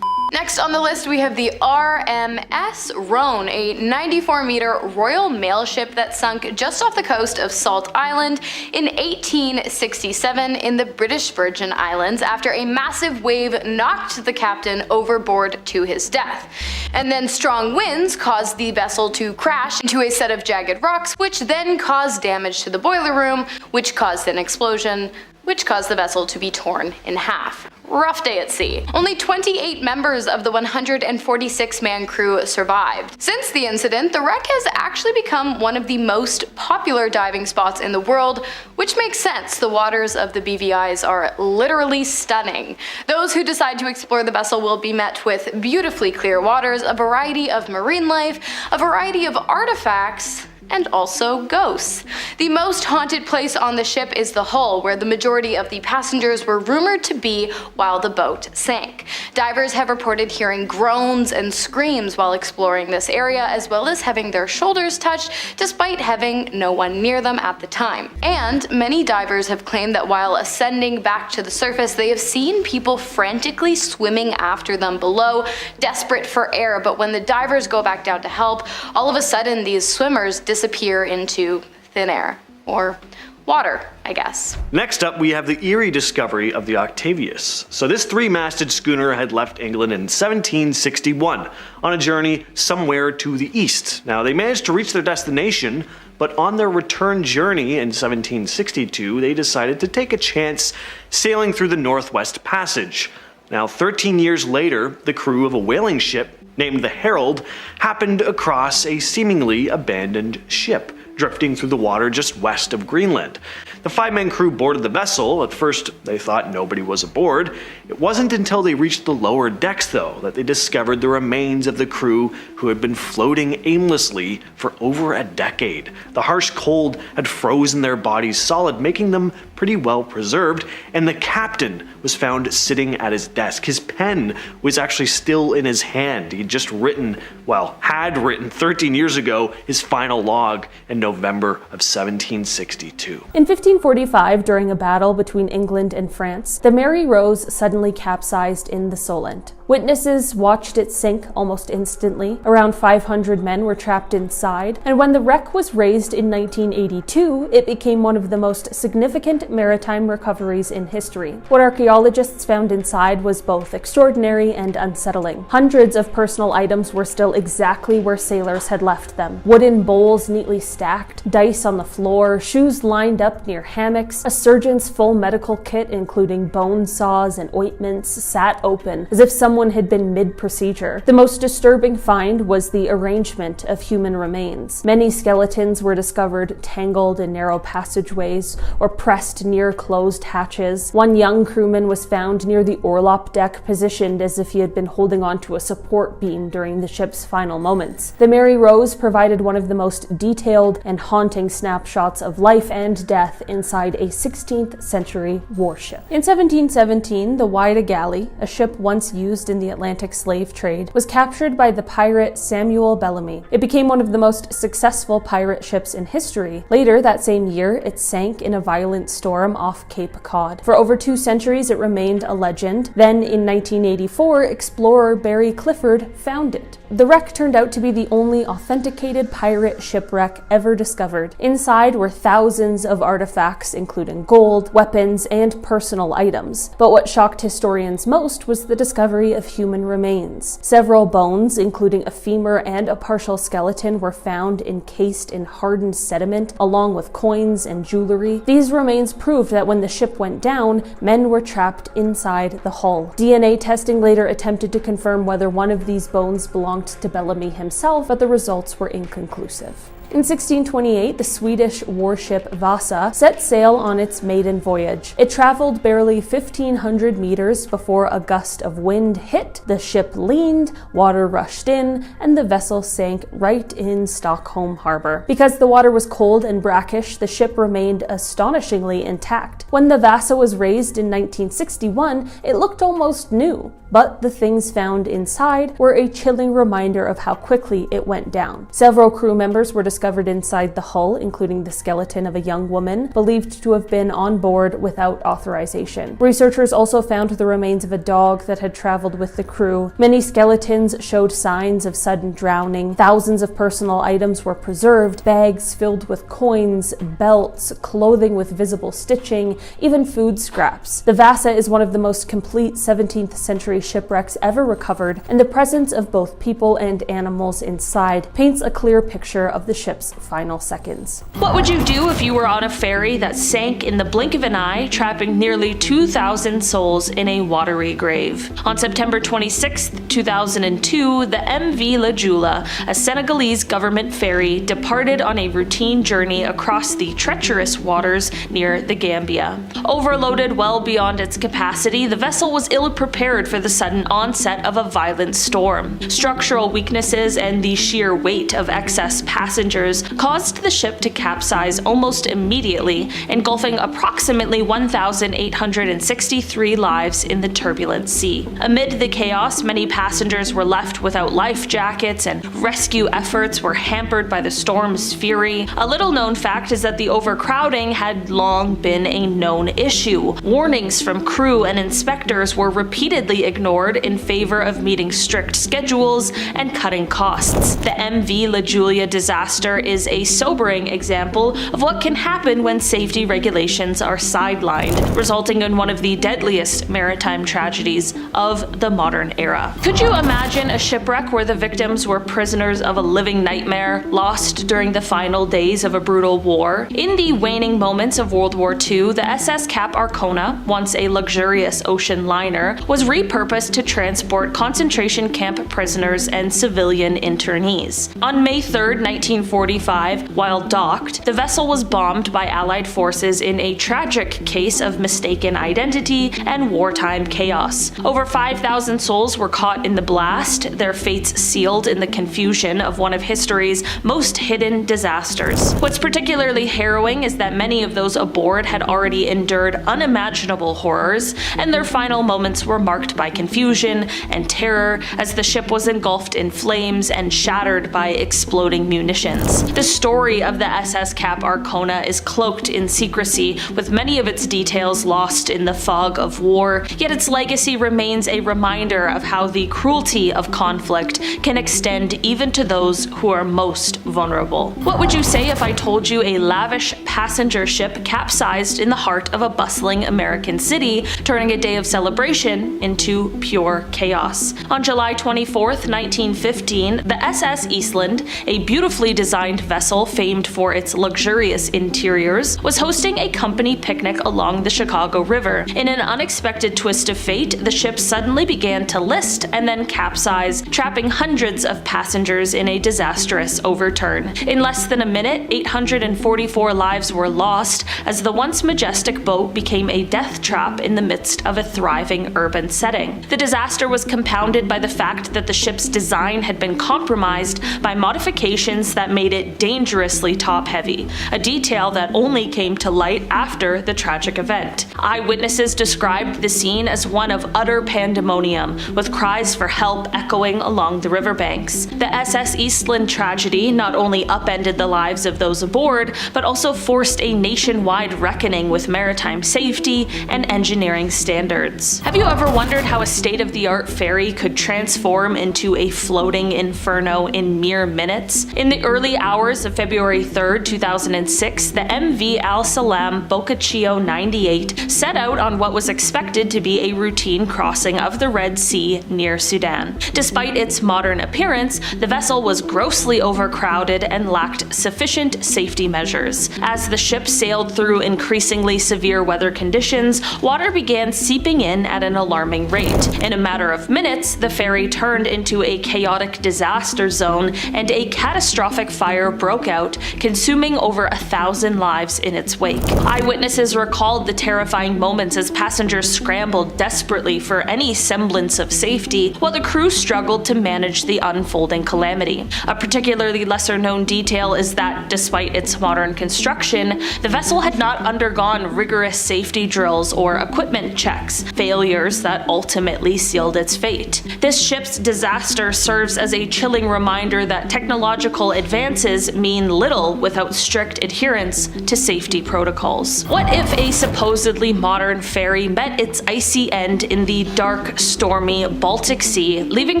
Next on the list, we have the RMS Rhone, a 94-meter Royal Mail ship that sunk just off the coast of Salt Island in 1867 in the British Virgin Islands after a massive wave knocked the captain overboard to his death. And then strong winds caused the vessel to crash into a set of jagged rocks, which then caused damage to the boiler room, which caused an explosion, which caused the vessel to be torn in half. Rough day at sea. Only 28 members of the 146-man crew survived. Since the incident, the wreck has actually become one of the most popular diving spots in the world, which makes sense. The waters of the BVIs are literally stunning. Those who decide to explore the vessel will be met with beautifully clear waters, a variety of marine life, a variety of artifacts, and also ghosts. The most haunted place on the ship is the hull, where the majority of the passengers were rumored to be while the boat sank. Divers have reported hearing groans and screams while exploring this area, as well as having their shoulders touched despite having no one near them at the time. And many divers have claimed that while ascending back to the surface, they have seen people frantically swimming after them below, desperate for air, but when the divers go back down to help, all of a sudden these swimmers disappear into thin air, or water, I guess. Next up, we have the eerie discovery of the Octavius. So this three-masted schooner had left England in 1761 on a journey somewhere to the east. Now, they managed to reach their destination, but on their return journey in 1762, they decided to take a chance sailing through the Northwest Passage. Now, 13 years later, the crew of a whaling ship named the Herald happened across a seemingly abandoned ship, drifting through the water just west of Greenland. The 5-man crew boarded the vessel. At first, they thought nobody was aboard. It wasn't until they reached the lower decks, though, that they discovered the remains of the crew who had been floating aimlessly for over a decade. The harsh cold had frozen their bodies solid, making them pretty well preserved, and the captain was found sitting at his desk. His pen was actually still in his hand. He'd just had written 13 years ago his final log in November of 1762. In 1545, during a battle between England and France, the Mary Rose suddenly capsized in the Solent. Witnesses watched it sink almost instantly. Around 500 men were trapped inside, and when the wreck was raised in 1982, it became one of the most significant maritime recoveries in history. What archaeologists found inside was both extraordinary and unsettling. Hundreds of personal items were still exactly where sailors had left them. Wooden bowls neatly stacked, dice on the floor, shoes lined up near hammocks, a surgeon's full medical kit including bone saws and ointments sat open as if someone had been mid-procedure. The most disturbing find was the arrangement of human remains. Many skeletons were discovered tangled in narrow passageways or pressed near closed hatches. One young crewman was found near the orlop deck, positioned as if he had been holding onto a support beam during the ship's final moments. The Mary Rose provided one of the most detailed and haunting snapshots of life and death inside a 16th century warship. In 1717, the Whydah Galley, a ship once used in the Atlantic slave trade, was captured by the pirate Samuel Bellamy. It became one of the most successful pirate ships in history. Later that same year, it sank in a violent storm off Cape Cod. For over 2 centuries, it remained a legend. Then in 1984, explorer Barry Clifford found it. The wreck turned out to be the only authenticated pirate shipwreck ever discovered. Inside were thousands of artifacts artifacts including gold, weapons, and personal items. But what shocked historians most was the discovery of human remains. Several bones, including a femur and a partial skeleton, were found encased in hardened sediment, along with coins and jewelry. These remains proved that when the ship went down, men were trapped inside the hull. DNA testing later attempted to confirm whether one of these bones belonged to Bellamy himself, but the results were inconclusive. In 1628, the Swedish warship Vasa set sail on its maiden voyage. It traveled barely 1,500 meters before a gust of wind hit, the ship leaned, water rushed in, and the vessel sank right in Stockholm harbor. Because the water was cold and brackish, the ship remained astonishingly intact. When the Vasa was raised in 1961, it looked almost new. But the things found inside were a chilling reminder of how quickly it went down. Several crew members were discovered inside the hull, including the skeleton of a young woman, believed to have been on board without authorization. Researchers also found the remains of a dog that had traveled with the crew. Many skeletons showed signs of sudden drowning. Thousands of personal items were preserved, bags filled with coins, belts, clothing with visible stitching, even food scraps. The Vasa is one of the most complete 17th century shipwrecks ever recovered, and the presence of both people and animals inside paints a clear picture of the ship's final seconds. What would you do if you were on a ferry that sank in the blink of an eye, trapping nearly 2,000 souls in a watery grave? On September 26, 2002, the MV La Jula, a Senegalese government ferry, departed on a routine journey across the treacherous waters near the Gambia. Overloaded well beyond its capacity, the vessel was ill-prepared for the sudden onset of a violent storm. Structural weaknesses and the sheer weight of excess passengers caused the ship to capsize almost immediately, engulfing approximately 1,863 lives in the turbulent sea. Amid the chaos, many passengers were left without life jackets, and rescue efforts were hampered by the storm's fury. A little-known fact is that the overcrowding had long been a known issue. Warnings from crew and inspectors were repeatedly ignored in favor of meeting strict schedules and cutting costs. The MV La Julia disaster is a sobering example of what can happen when safety regulations are sidelined, resulting in one of the deadliest maritime tragedies of the modern era. Could you imagine a shipwreck where the victims were prisoners of a living nightmare, lost during the final days of a brutal war? In the waning moments of World War II, the SS Cap Arcona, once a luxurious ocean liner, was repurposed to transport concentration camp prisoners and civilian internees. On May 3, 1945, while docked, the vessel was bombed by Allied forces in a tragic case of mistaken identity and wartime chaos. Over 5,000 souls were caught in the blast, their fates sealed in the confusion of one of history's most hidden disasters. What's particularly harrowing is that many of those aboard had already endured unimaginable horrors, and their final moments were marked by confusion and terror as the ship was engulfed in flames and shattered by exploding munitions. The story of the SS Cap Arcona is cloaked in secrecy, with many of its details lost in the fog of war, yet its legacy remains a reminder of how the cruelty of conflict can extend even to those who are most vulnerable. What would you say if I told you a lavish passenger ship capsized in the heart of a bustling American city, turning a day of celebration into pure chaos? On July 24, 1915, the SS Eastland, a beautifully designed vessel famed for its luxurious interiors, was hosting a company picnic along the Chicago River. In an unexpected twist of fate, the ship suddenly began to list and then capsize, trapping hundreds of passengers in a disastrous overturn. In less than a minute, 844 lives were lost as the once majestic boat became a death trap in the midst of a thriving urban setting. The disaster was compounded by the fact that the ship's design had been compromised by modifications that made it dangerously top-heavy, a detail that only came to light after the tragic event. Eyewitnesses described the scene as one of utter pandemonium, with cries for help echoing along the riverbanks. The SS Eastland tragedy not only upended the lives of those aboard, but also forced a nationwide reckoning with maritime safety and engineering standards. Have you ever wondered how a state-of-the-art ferry could transform into a floating inferno in mere minutes? In the early early hours of February 3rd, 2006, the MV Al Salam Boccaccio 98 set out on what was expected to be a routine crossing of the Red Sea near Sudan. Despite its modern appearance, the vessel was grossly overcrowded and lacked sufficient safety measures. As the ship sailed through increasingly severe weather conditions, water began seeping in at an alarming rate. In a matter of minutes, the ferry turned into a chaotic disaster zone, and a catastrophic fire broke out, consuming over 1,000 lives in its wake. Eyewitnesses recalled the terrifying moments as passengers scrambled desperately for any semblance of safety, while the crew struggled to manage the unfolding calamity. A particularly lesser-known detail is that, despite its modern construction, the vessel had not undergone rigorous safety drills or equipment checks, failures that ultimately sealed its fate. This ship's disaster serves as a chilling reminder that technological advances mean little without strict adherence to safety protocols. What if a supposedly modern ferry met its icy end in the dark, stormy Baltic Sea, leaving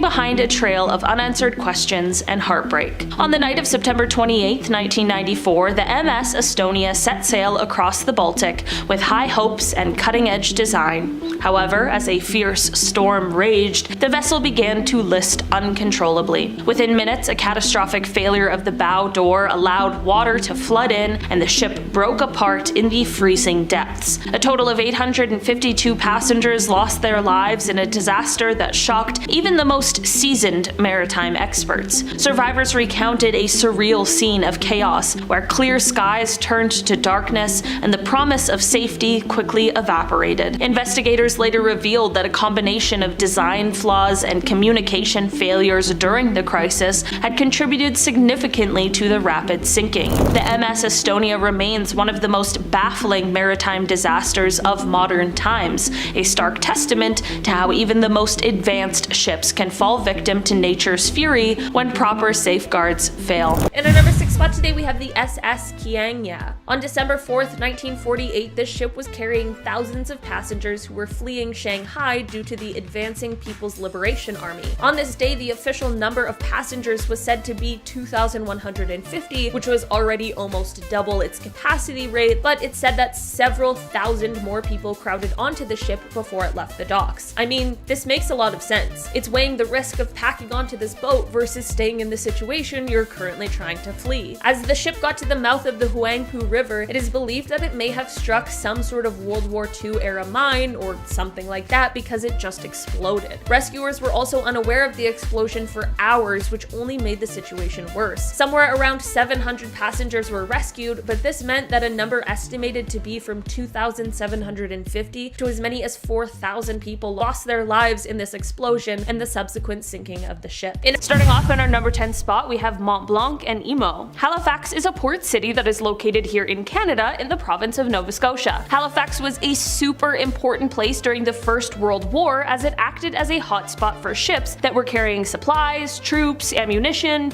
behind a trail of unanswered questions and heartbreak? On the night of September 28, 1994, the MS Estonia set sail across the Baltic with high hopes and cutting-edge design. However, as a fierce storm raged, the vessel began to list uncontrollably. Within minutes, a catastrophic failure of the bow door allowed water to flood in, and the ship broke apart in the freezing depths. A total of 852 passengers lost their lives in a disaster that shocked even the most seasoned maritime experts. Survivors recounted a surreal scene of chaos where clear skies turned to darkness and the promise of safety quickly evaporated. Investigators later revealed that a combination of design flaws and communication failures during the crisis had contributed significantly to the rapid sinking. The MS Estonia remains one of the most baffling maritime disasters of modern times, a stark testament to how even the most advanced ships can fall victim to nature's fury when proper safeguards fail. In our number 6 spot today, we have the SS Kianya. On December 4th, 1948, this ship was carrying thousands of passengers who were fleeing Shanghai due to the advancing People's Liberation Army. On this day, the official number of passengers was said to be 2,150, which was already almost double its capacity rate, but it said that several thousand more people crowded onto the ship before it left the docks. I mean, this makes a lot of sense. It's weighing the risk of packing onto this boat versus staying in the situation you're currently trying to flee. As the ship got to the mouth of the Huangpu River, it is believed that it may have struck some sort of World War II era mine or something like that because it just exploded. Rescuers were also unaware of the explosion for hours, which only made the situation worse. Somewhere around 700 passengers were rescued, but this meant that a number estimated to be from 2,750 to as many as 4,000 people lost their lives in this explosion and the subsequent sinking of the ship. Starting off in our number 10 spot, we have Mont Blanc and Emo. Halifax is a port city that is located here in Canada in the province of Nova Scotia. Halifax was a super important place during the First World War as it acted as a hotspot for ships that were carrying supplies, troops, ammunition,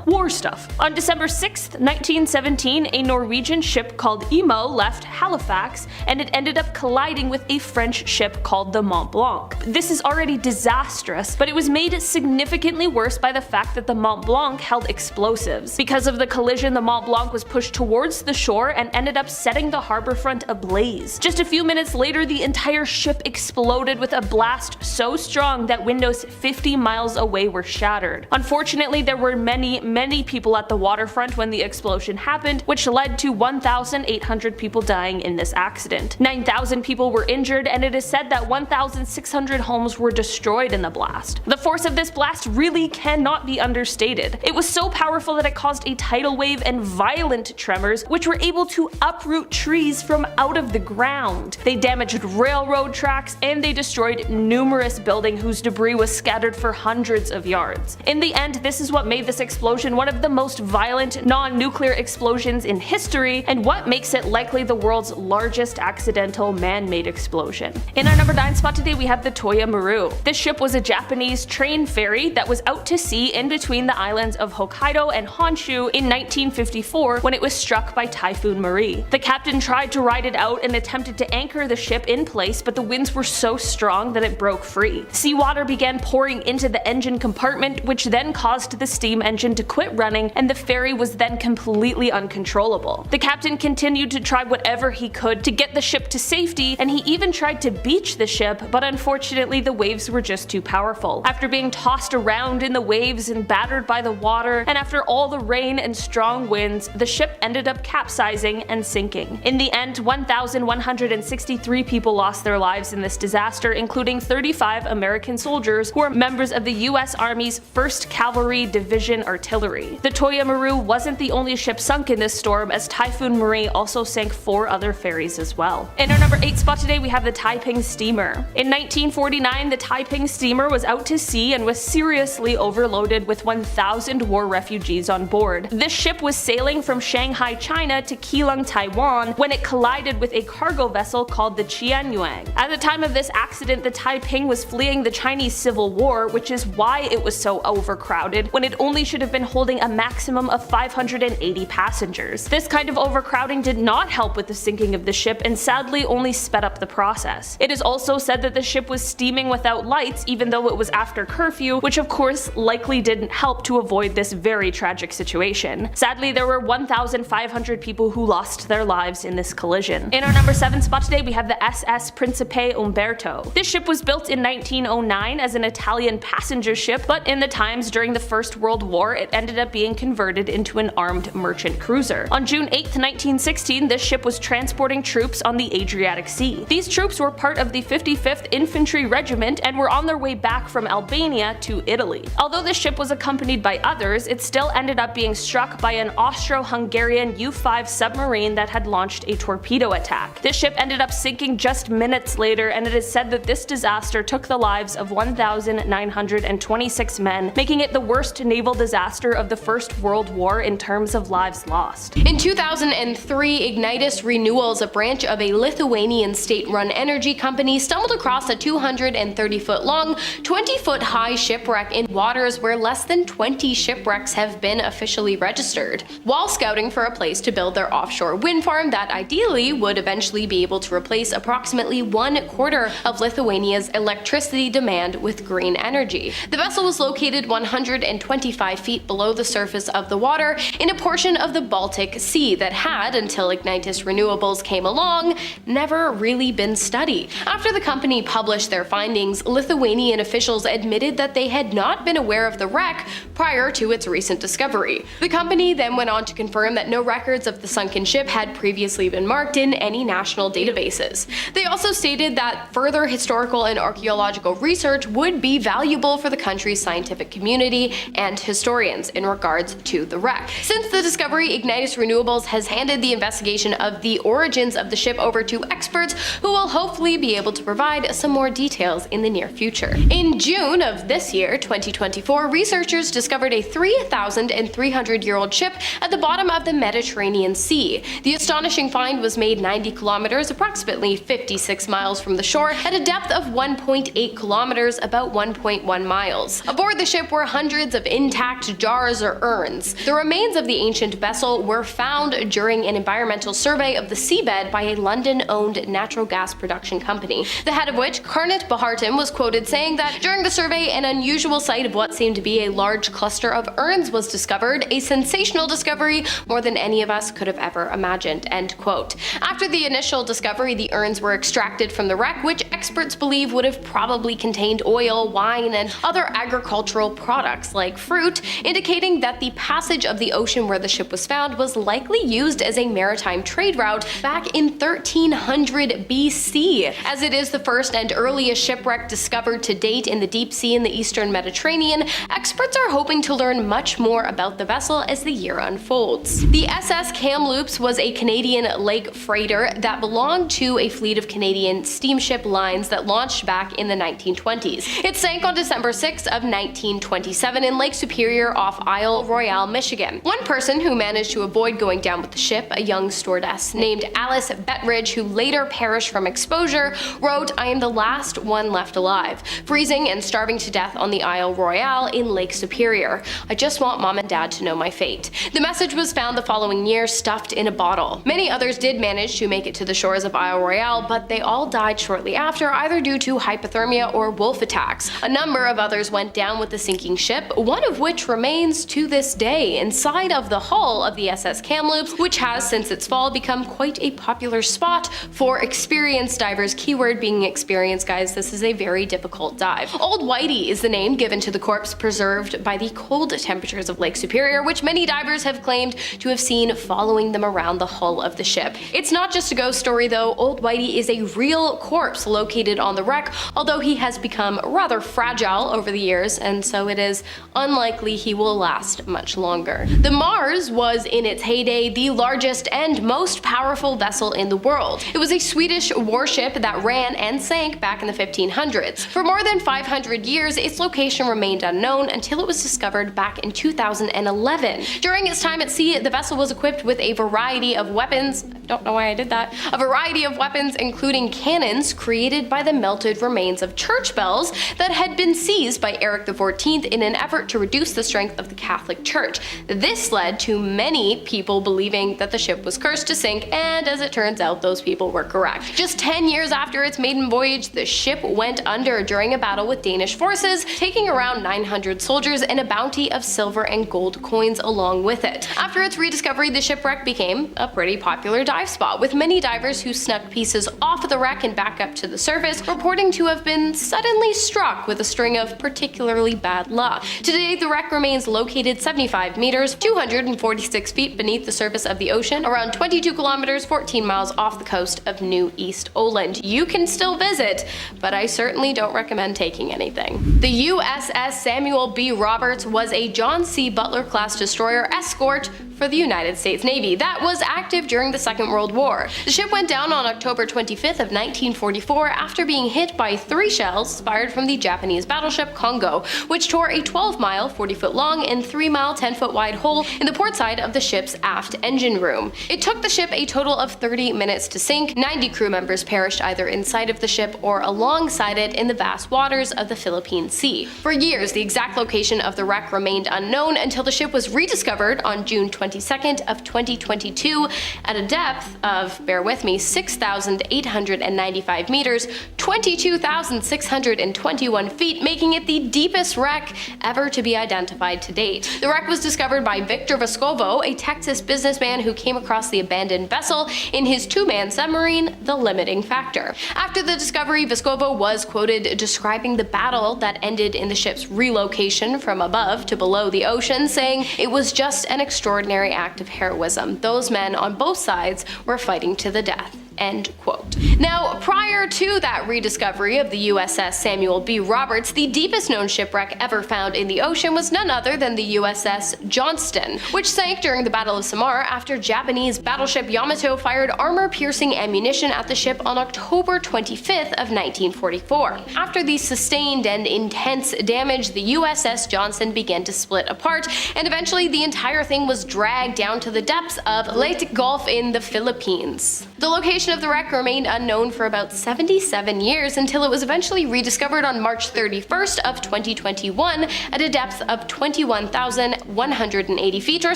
war stuff. On December 6th, 1917, a Norwegian ship called Emo left Halifax and it ended up colliding with a French ship called the Mont Blanc. This is already disastrous, but it was made significantly worse by the fact that the Mont Blanc held explosives. Because of the collision, the Mont Blanc was pushed towards the shore and ended up setting the harborfront ablaze. Just a few minutes later, the entire ship exploded with a blast so strong that windows 50 miles away were shattered. Unfortunately, there were many people at the waterfront when the explosion happened, which led to 1,800 people dying in this accident. 9,000 people were injured, and it is said that 1,600 homes were destroyed in the blast. The force of this blast really cannot be understated. It was so powerful that it caused a tidal wave and violent tremors, which were able to uproot trees from out of the ground. They damaged railroad tracks, and they destroyed numerous buildings whose debris was scattered for hundreds of yards. In the end, this is what made this explosion one of the most violent non-nuclear explosions in history, and what makes it likely the world's largest accidental man-made explosion. In our number 9 spot today, we have the Toya Maru. This ship was a Japanese train ferry that was out to sea in between the islands of Hokkaido and Honshu in 1954 when it was struck by Typhoon Marie. The captain tried to ride it out and attempted to anchor the ship in place, but the winds were so strong that it broke free. Seawater began pouring into the engine compartment, which then caused the steam engine to quit running sprang, and the ferry was then completely uncontrollable. The captain continued to try whatever he could to get the ship to safety, and he even tried to beach the ship, but unfortunately the waves were just too powerful. After being tossed around in the waves and battered by the water, and after all the rain and strong winds, the ship ended up capsizing and sinking. In the end, 1,163 people lost their lives in this disaster, including 35 American soldiers who were members of the US Army's 1st Cavalry Division Artillery. The Toya Maru wasn't the only ship sunk in this storm, as Typhoon Marie also sank 4 other ferries as well. In our number 8 spot today, we have the Taiping steamer. In 1949, the Taiping steamer was out to sea and was seriously overloaded with 1,000 war refugees on board. This ship was sailing from Shanghai, China to Keelung, Taiwan, when it collided with a cargo vessel called the Qianyuan. At the time of this accident, the Taiping was fleeing the Chinese Civil War, which is why it was so overcrowded, when it only should have been holding a maximum of 580 passengers. This kind of overcrowding did not help with the sinking of the ship, and sadly only sped up the process. It is also said that the ship was steaming without lights, even though it was after curfew, which of course likely didn't help to avoid this very tragic situation. Sadly, there were 1,500 people who lost their lives in this collision. In our number 7 spot today, we have the SS Principe Umberto. This ship was built in 1909 as an Italian passenger ship, but in the times during the First World War, it ended up being converted into an armed merchant cruiser. On June 8, 1916, this ship was transporting troops on the Adriatic Sea. These troops were part of the 55th Infantry Regiment and were on their way back from Albania to Italy. Although the ship was accompanied by others, it still ended up being struck by an Austro-Hungarian U-5 submarine that had launched a torpedo attack. This ship ended up sinking just minutes later, and it is said that this disaster took the lives of 1,926 men, making it the worst naval disaster of the First World War in terms of lives lost. In 2003, Ignitis Renewables, a branch of a Lithuanian state-run energy company, stumbled across a 230-foot-long, 20-foot-high shipwreck in waters where less than 20 shipwrecks have been officially registered, while scouting for a place to build their offshore wind farm that ideally would eventually be able to replace approximately 1/4 of Lithuania's electricity demand with green energy. The vessel was located 125 feet below the surface of the water in a portion of the Baltic Sea that had, until Ignitis Renewables came along, never really been studied. After the company published their findings, Lithuanian officials admitted that they had not been aware of the wreck prior to its recent discovery. The company then went on to confirm that no records of the sunken ship had previously been marked in any national databases. They also stated that further historical and archaeological research would be valuable for the country's scientific community and historians in regards to the wreck. Since the discovery, Ignitis Renewables has handed the investigation of the origins of the ship over to experts who will hopefully be able to provide some more details in the near future. In June of this year, 2024, researchers discovered a 3,300-year-old ship at the bottom of the Mediterranean Sea. The astonishing find was made 90 kilometers, approximately 56 miles from the shore, at a depth of 1.8 kilometers, about 1.1 miles. Aboard the ship were hundreds of intact jars or urns. The remains of the ancient vessel were found during an environmental survey of the seabed by a London-owned natural gas production company, the head of which, Karnit Bahartim, was quoted saying that during the survey, an unusual sight of what seemed to be a large cluster of urns was discovered, a sensational discovery more than any of us could have ever imagined, end quote. After the initial discovery, the urns were extracted from the wreck, which experts believe would have probably contained oil, wine, and other agricultural products like fruit, indicating that the passage of the ocean where the ship was found was likely used as a maritime trade route back in 1300 BC. As it is the first and earliest shipwreck discovered to date in the deep sea in the eastern Mediterranean, experts are hoping to learn much more about the vessel as the year unfolds. The SS Kamloops was a Canadian lake freighter that belonged to a fleet of Canadian steamship lines that launched back in the 1920s. It sank on December 6 of 1927 in Lake Superior off Isle Royale, Michigan. One person who managed to avoid going down with the ship, a young stewardess named Alice Bettridge, who later perished from exposure, wrote, "I am the last one left alive, freezing and starving to death on the Isle Royale in Lake Superior. I just want mom and dad to know my fate." The message was found the following year stuffed in a bottle. Many others did manage to make it to the shores of Isle Royale, but they all died shortly after, either due to hypothermia or wolf attacks. A number of others went down with the sinking ship, one of which remains to this day inside of the hull of the SS Kamloops, which has since its fall become quite a popular spot for experienced divers. Keyword being experienced, guys. This is a very difficult dive. Old Whitey is the name given to the corpse preserved by the cold temperatures of Lake Superior, which many divers have claimed to have seen following them around the hull of the ship. It's not just a ghost story though. Old Whitey is a real corpse located on the wreck, although he has become rather fragile over the years, and so it is unlikely he will last much longer. The Mars was in its heyday the largest and most powerful vessel in the world. It was a Swedish warship that ran and sank back in the 1500s. For more than 500 years, its location remained unknown until it was discovered back in 2011. During its time at sea, the vessel was equipped with a variety of weapons. I don't know why I did that. A variety of weapons, including cannons created by the melted remains of church bells that had been seized by Eric XIV in an effort to reduce the strength of the Catholic Church. This led to many people believing that the ship was cursed to sink, and as it turns out, those people were correct. Just 10 years after its maiden voyage, the ship went under during a battle with Danish forces, taking around 900 soldiers and a bounty of silver and gold coins along with it. After its rediscovery, the shipwreck became a pretty popular dive spot, with many divers who snuck pieces off of the wreck and back up to the surface reporting to have been suddenly struck with a string of particularly bad luck. Today, the wreck remains located 75 meters, 246 feet beneath the surface of the ocean, around 22 kilometers, 14 miles off the coast of New East Åland. You can still visit, but I certainly don't recommend taking anything. The USS Samuel B. Roberts was a John C. Butler class destroyer escort for the United States Navy that was active during the Second World War. The ship went down on October 25th of 1944 after being hit by 3 shells fired from the Japanese battleship Congo, which tore a 12-mile, 40-foot long and 3-mile, 10-foot wide hole in the port side of the ship's aft engine room. It took the ship a total of 30 minutes to sink. 90 crew members perished either inside of the ship or alongside it in the vast waters of the Philippine Sea. For years, the exact location of the wreck remained unknown until the ship was rediscovered on June 22nd of 2022 at a depth of, bear with me, 6,895 meters, 22,621 feet, making it the deepest wreck ever to be identified to date. The wreck was discovered by Victor Vescovo, a Texas businessman who came across the abandoned vessel in his 2-man submarine, The Limiting Factor. After the discovery, Vescovo was quoted describing the battle that ended in the ship's relocation from above to below the ocean, saying, "It was just an extraordinary act of heroism. Those men on both sides were fighting to the death." End quote. Now, prior to that rediscovery of the USS Samuel B. Roberts, the deepest known shipwreck ever found in the ocean was none other than the USS Johnston, which sank during the Battle of Samar after Japanese battleship Yamato fired armor-piercing ammunition at the ship on October 25th of 1944. After the sustained and intense damage, the USS Johnston began to split apart, and eventually the entire thing was dragged down to the depths of Leyte Gulf in the Philippines. The location of the wreck remained unknown for about 77 years until it was eventually rediscovered on March 31st of 2021 at a depth of 21,180 feet or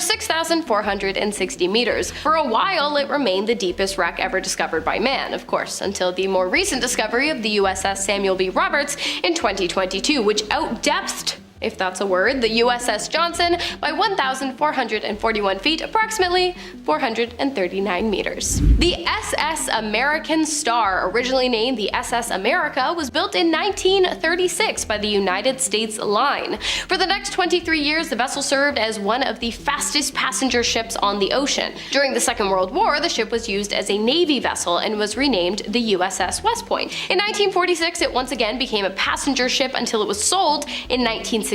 6,460 meters. For a while, it remained the deepest wreck ever discovered by man, of course, until the more recent discovery of the USS Samuel B. Roberts in 2022, which out-depthed, if that's a word, the USS Johnson by 1,441 feet, approximately 439 meters. The SS American Star, originally named the SS America, was built in 1936 by the United States Line. For the next 23 years, the vessel served as one of the fastest passenger ships on the ocean. During the Second World War, the ship was used as a Navy vessel and was renamed the USS West Point. In 1946, it once again became a passenger ship until it was sold in 1964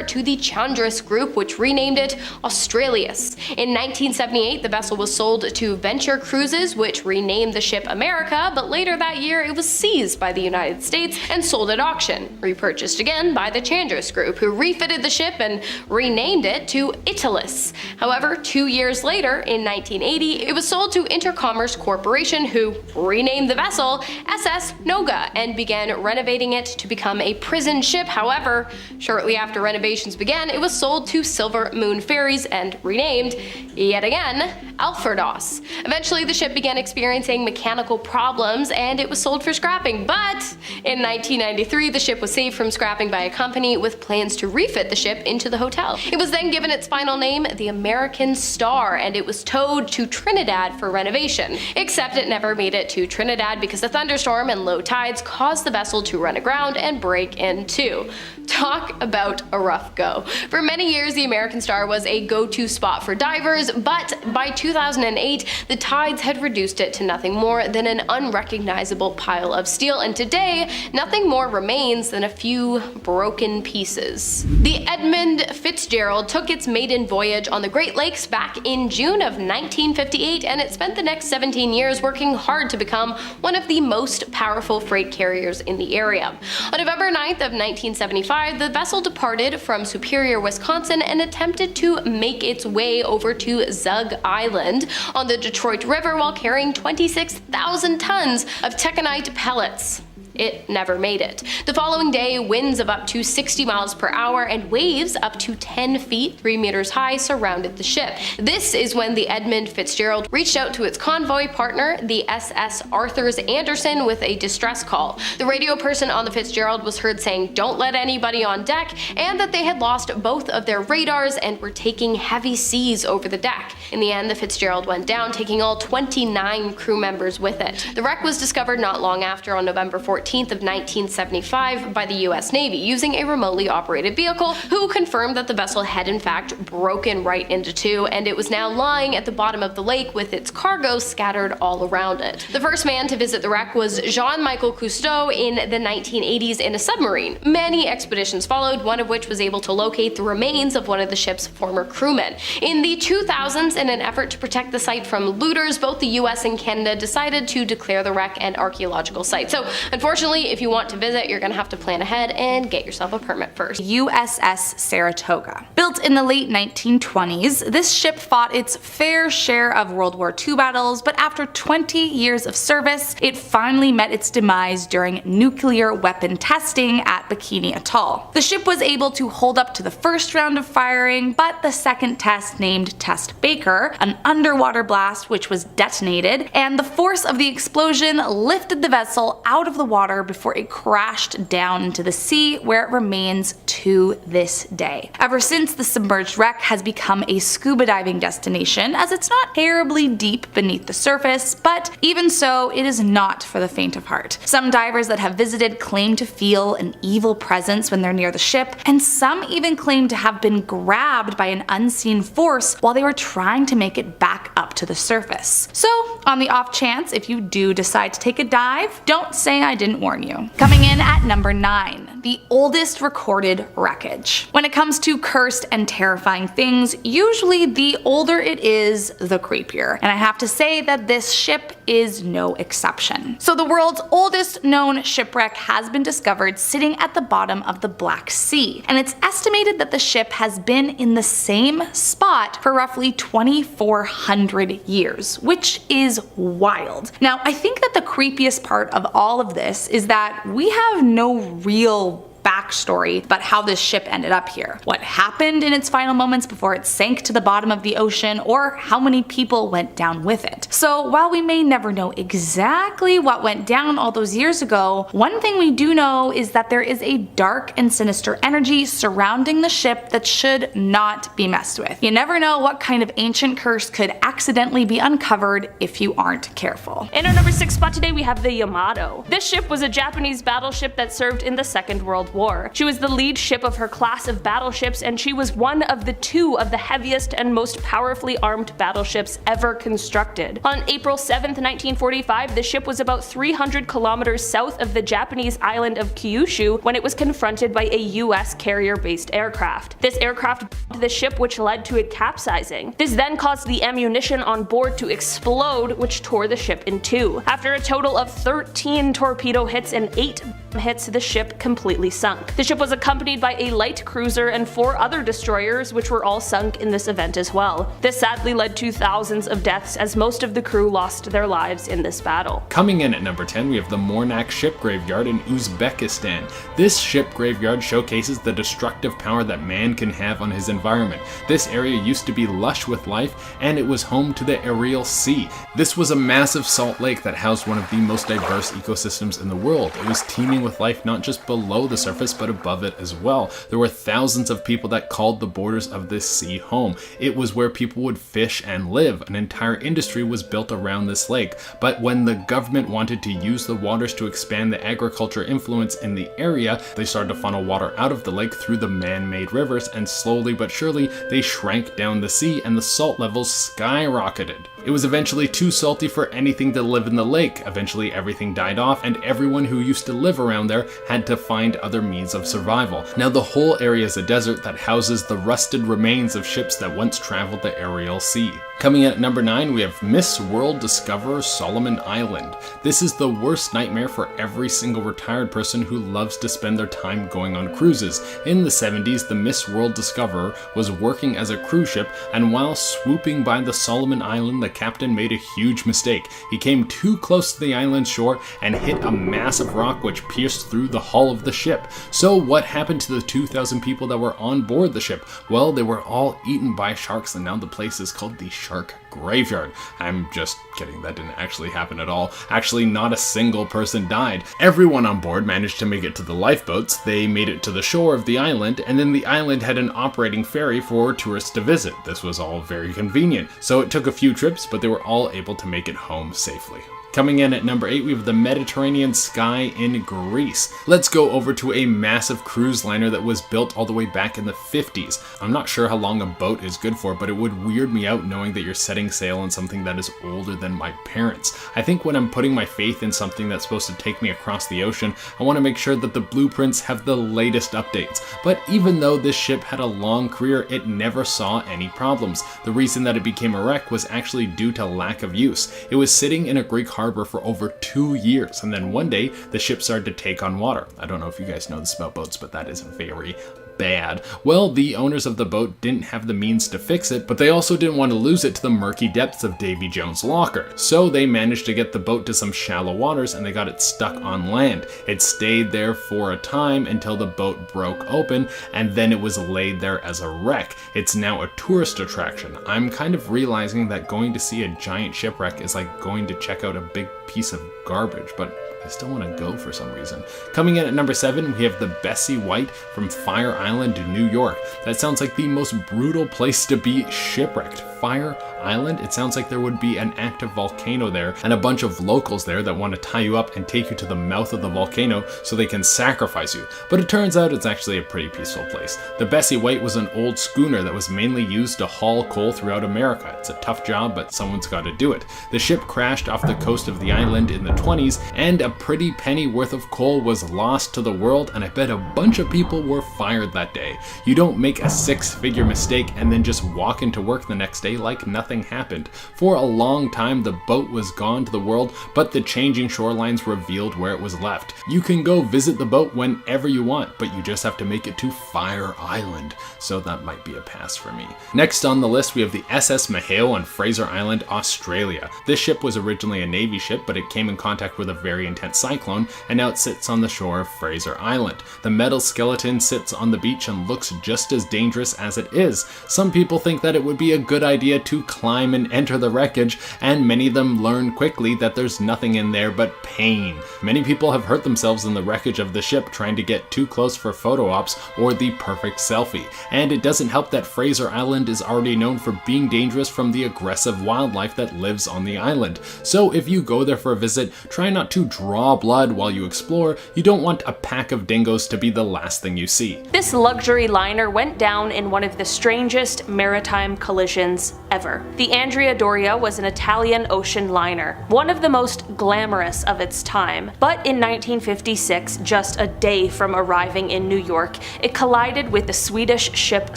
to the Chandris Group, which renamed it Australis. In 1978, the vessel was sold to Venture Cruises, which renamed the ship America, but later that year it was seized by the United States and sold at auction, repurchased again by the Chandris Group, who refitted the ship and renamed it to Italis. However, 2 years later, in 1980, it was sold to Intercommerce Corporation, who renamed the vessel SS Noga and began renovating it to become a prison ship. However, shortly after renovations began, it was sold to Silver Moon Ferries and renamed, yet again, Alfordos. Eventually, the ship began experiencing mechanical problems and it was sold for scrapping, but In 1993, the ship was saved from scrapping by a company with plans to refit the ship into the hotel. It was then given its final name, the American Star, and it was towed to Trinidad for renovation. Except it never made it to Trinidad because a thunderstorm and low tides caused the vessel to run aground and break in two. Talk about a rough go. For many years, the American Star was a go-to spot for divers, but by 2008, the tides had reduced it to nothing more than an unrecognizable pile of steel, and today, nothing more remains than a few broken pieces. The Edmund Fitzgerald took its maiden voyage on the Great Lakes back in June of 1958, and it spent the next 17 years working hard to become one of the most powerful freight carriers in the area. On November 9th of 1975, the vessel departed from Superior, Wisconsin, and attempted to make its way over to Zug Island on the Detroit River while carrying 26,000 tons of taconite pellets. It never made it. The following day, winds of up to 60 miles per hour and waves up to 10 feet, 3 meters high, surrounded the ship. This is when the Edmund Fitzgerald reached out to its convoy partner, the SS Arthurs Anderson, with a distress call. The radio person on the Fitzgerald was heard saying, "Don't let anybody on deck," and that they had lost both of their radars and were taking heavy seas over the deck. In the end, the Fitzgerald went down, taking all 29 crew members with it. The wreck was discovered not long after, on November 14th of 1975 by the US Navy using a remotely operated vehicle, who confirmed that the vessel had in fact broken right into two, and it was now lying at the bottom of the lake with its cargo scattered all around it. The first man to visit the wreck was Jean-Michel Cousteau in the 1980s in a submarine. Many expeditions followed, one of which was able to locate the remains of one of the ship's former crewmen. In the 2000s, in an effort to protect the site from looters, both the US and Canada decided to declare the wreck an archaeological site. So unfortunately, if you want to visit, you're gonna have to plan ahead and get yourself a permit first. USS Saratoga. Built in the late 1920s, this ship fought its fair share of World War II battles, but after 20 years of service, it finally met its demise during nuclear weapon testing at Bikini Atoll. The ship was able to hold up to the first round of firing, but the second test, named Test Baker, an underwater blast which was detonated, and the force of the explosion lifted the vessel out of the water before it crashed down into the sea, where it remains to this day. Ever since, the submerged wreck has become a scuba diving destination, as it's not terribly deep beneath the surface, but even so, it is not for the faint of heart. Some divers that have visited claim to feel an evil presence when they're near the ship, and some even claim to have been grabbed by an unseen force while they were trying to make it back up to the surface. So, on the off chance, if you do decide to take a dive, don't say I didn't warn you. Coming in at number 9, the oldest recorded wreckage. When it comes to cursed and terrifying things, usually the older it is, the creepier. And I have to say that this ship is no exception. So the world's oldest known shipwreck has been discovered sitting at the bottom of the Black Sea, and it's estimated that the ship has been in the same spot for roughly 2,400 years, which is wild. Now, I think that the creepiest part of all of this is that we have no real backstory about how this ship ended up here, what happened in its final moments before it sank to the bottom of the ocean, or how many people went down with it. So while we may never know exactly what went down all those years ago, one thing we do know is that there is a dark and sinister energy surrounding the ship that should not be messed with. You never know what kind of ancient curse could accidentally be uncovered if you aren't careful. In our number 6 spot today, we have the Yamato. This ship was a Japanese battleship that served in the Second World War. She was the lead ship of her class of battleships, and she was one of the 2 of the heaviest and most powerfully armed battleships ever constructed. On April 7th, 1945, the ship was about 300 kilometers south of the Japanese island of Kyushu when it was confronted by a US carrier-based aircraft. This aircraft bombed the ship, which led to it capsizing. This then caused the ammunition on board to explode, which tore the ship in 2. After a total of 13 torpedo hits and 8 hits, the ship completely sunk. The ship was accompanied by a light cruiser and 4 other destroyers, which were all sunk in this event as well. This sadly led to thousands of deaths, as most of the crew lost their lives in this battle. Coming in at number 10, we have the Mornak Ship Graveyard in Uzbekistan. This ship graveyard showcases the destructive power that man can have on his environment. This area used to be lush with life, and it was home to the Aral Sea. This was a massive salt lake that housed one of the most diverse ecosystems in the world. It was teeming with life not just below the surface but above it as well. There were thousands of people that called the borders of this sea home. It was where people would fish and live. An entire industry was built around this lake. But when the government wanted to use the waters to expand the agriculture influence in the area, they started to funnel water out of the lake through the man-made rivers, and slowly but surely they shrank down the sea and the salt levels skyrocketed. It was eventually too salty for anything to live in the lake. Eventually everything died off and everyone who used to live around there had to find other means of survival. Now the whole area is a desert that houses the rusted remains of ships that once traveled the Ariel Sea. Coming in at number 9, we have Miss World Discoverer Solomon Island. This is the worst nightmare for every single retired person who loves to spend their time going on cruises. In the 70s, the Miss World Discoverer was working as a cruise ship, and while swooping by the Solomon Island, the captain made a huge mistake. He came too close to the island shore and hit a massive rock which pierced through the hull of the ship. So what happened to the 2,000 people that were on board the ship? Well, they were all eaten by sharks, and now the place is called the Shark Graveyard. I'm just kidding, that didn't actually happen at all. Actually, not a single person died. Everyone on board managed to make it to the lifeboats. They made it to the shore of the island, and then the island had an operating ferry for tourists to visit. This was all very convenient. So it took a few trips, but they were all able to make it home safely. Coming in at number 8, we have the Mediterranean Sky in Greece. Let's go over to a massive cruise liner that was built all the way back in the 50s. I'm not sure how long a boat is good for, but it would weird me out knowing that you're setting sail on something that is older than my parents. I think when I'm putting my faith in something that's supposed to take me across the ocean, I want to make sure that the blueprints have the latest updates. But even though this ship had a long career, it never saw any problems. The reason that it became a wreck was actually due to lack of use. It was sitting in a Greek harbor for over 2 years, and then one day the ship started to take on water. I don't know if you guys know this about boats, but that is very bad. Well, the owners of the boat didn't have the means to fix it, but they also didn't want to lose it to the murky depths of Davy Jones' locker. So they managed to get the boat to some shallow waters and they got it stuck on land. It stayed there for a time until the boat broke open, and then it was laid there as a wreck. It's now a tourist attraction. I'm kind of realizing that going to see a giant shipwreck is like going to check out a big piece of garbage, but I still want to go for some reason. Coming in at number 7, we have the Bessie White from Fire Island, New York. That sounds like the most brutal place to be shipwrecked. Fire Island? It sounds like there would be an active volcano there and a bunch of locals there that want to tie you up and take you to the mouth of the volcano so they can sacrifice you. But it turns out it's actually a pretty peaceful place. The Bessie White was an old schooner that was mainly used to haul coal throughout America. It's a tough job, but someone's got to do it. The ship crashed off the coast of the island in the 20s, and a pretty penny worth of coal was lost to the world, and I bet a bunch of people were fired that day. You don't make a 6-figure mistake and then just walk into work the next day like nothing happened. For a long time, the boat was gone to the world, but the changing shorelines revealed where it was left. You can go visit the boat whenever you want, but you just have to make it to Fire Island. So that might be a pass for me. Next on the list, we have the SS Mahale on Fraser Island, Australia. This ship was originally a Navy ship, but it came in contact with a very intense cyclone, and now it sits on the shore of Fraser Island. The metal skeleton sits on the beach and looks just as dangerous as it is. Some people think that it would be a good idea to climb and enter the wreckage, and many of them learn quickly that there's nothing in there but pain. Many people have hurt themselves in the wreckage of the ship trying to get too close for photo ops or the perfect selfie. And it doesn't help that Fraser Island is already known for being dangerous from the aggressive wildlife that lives on the island. So if you go there for a visit, try not to draw blood while you explore. You don't want a pack of dingoes to be the last thing you see. This luxury liner went down in one of the strangest maritime collisions ever. The Andrea Doria was an Italian ocean liner, one of the most glamorous of its time. But in 1956, just a day from arriving in New York, it collided with the Swedish ship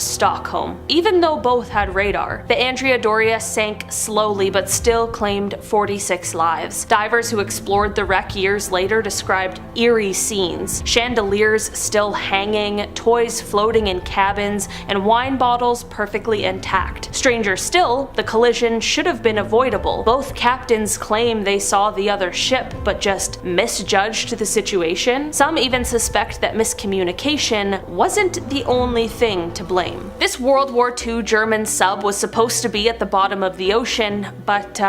Stockholm. Even though both had radar, the Andrea Doria sank slowly but still claimed 46 lives. Divers who explored the wreck years later described eerie scenes: chandeliers still hanging, toys floating in cabins, and wine bottles perfectly intact. Strangers still, the collision should have been avoidable. Both captains claim they saw the other ship, but just misjudged the situation. Some even suspect that miscommunication wasn't the only thing to blame. This World War II German sub was supposed to be at the bottom of the ocean, but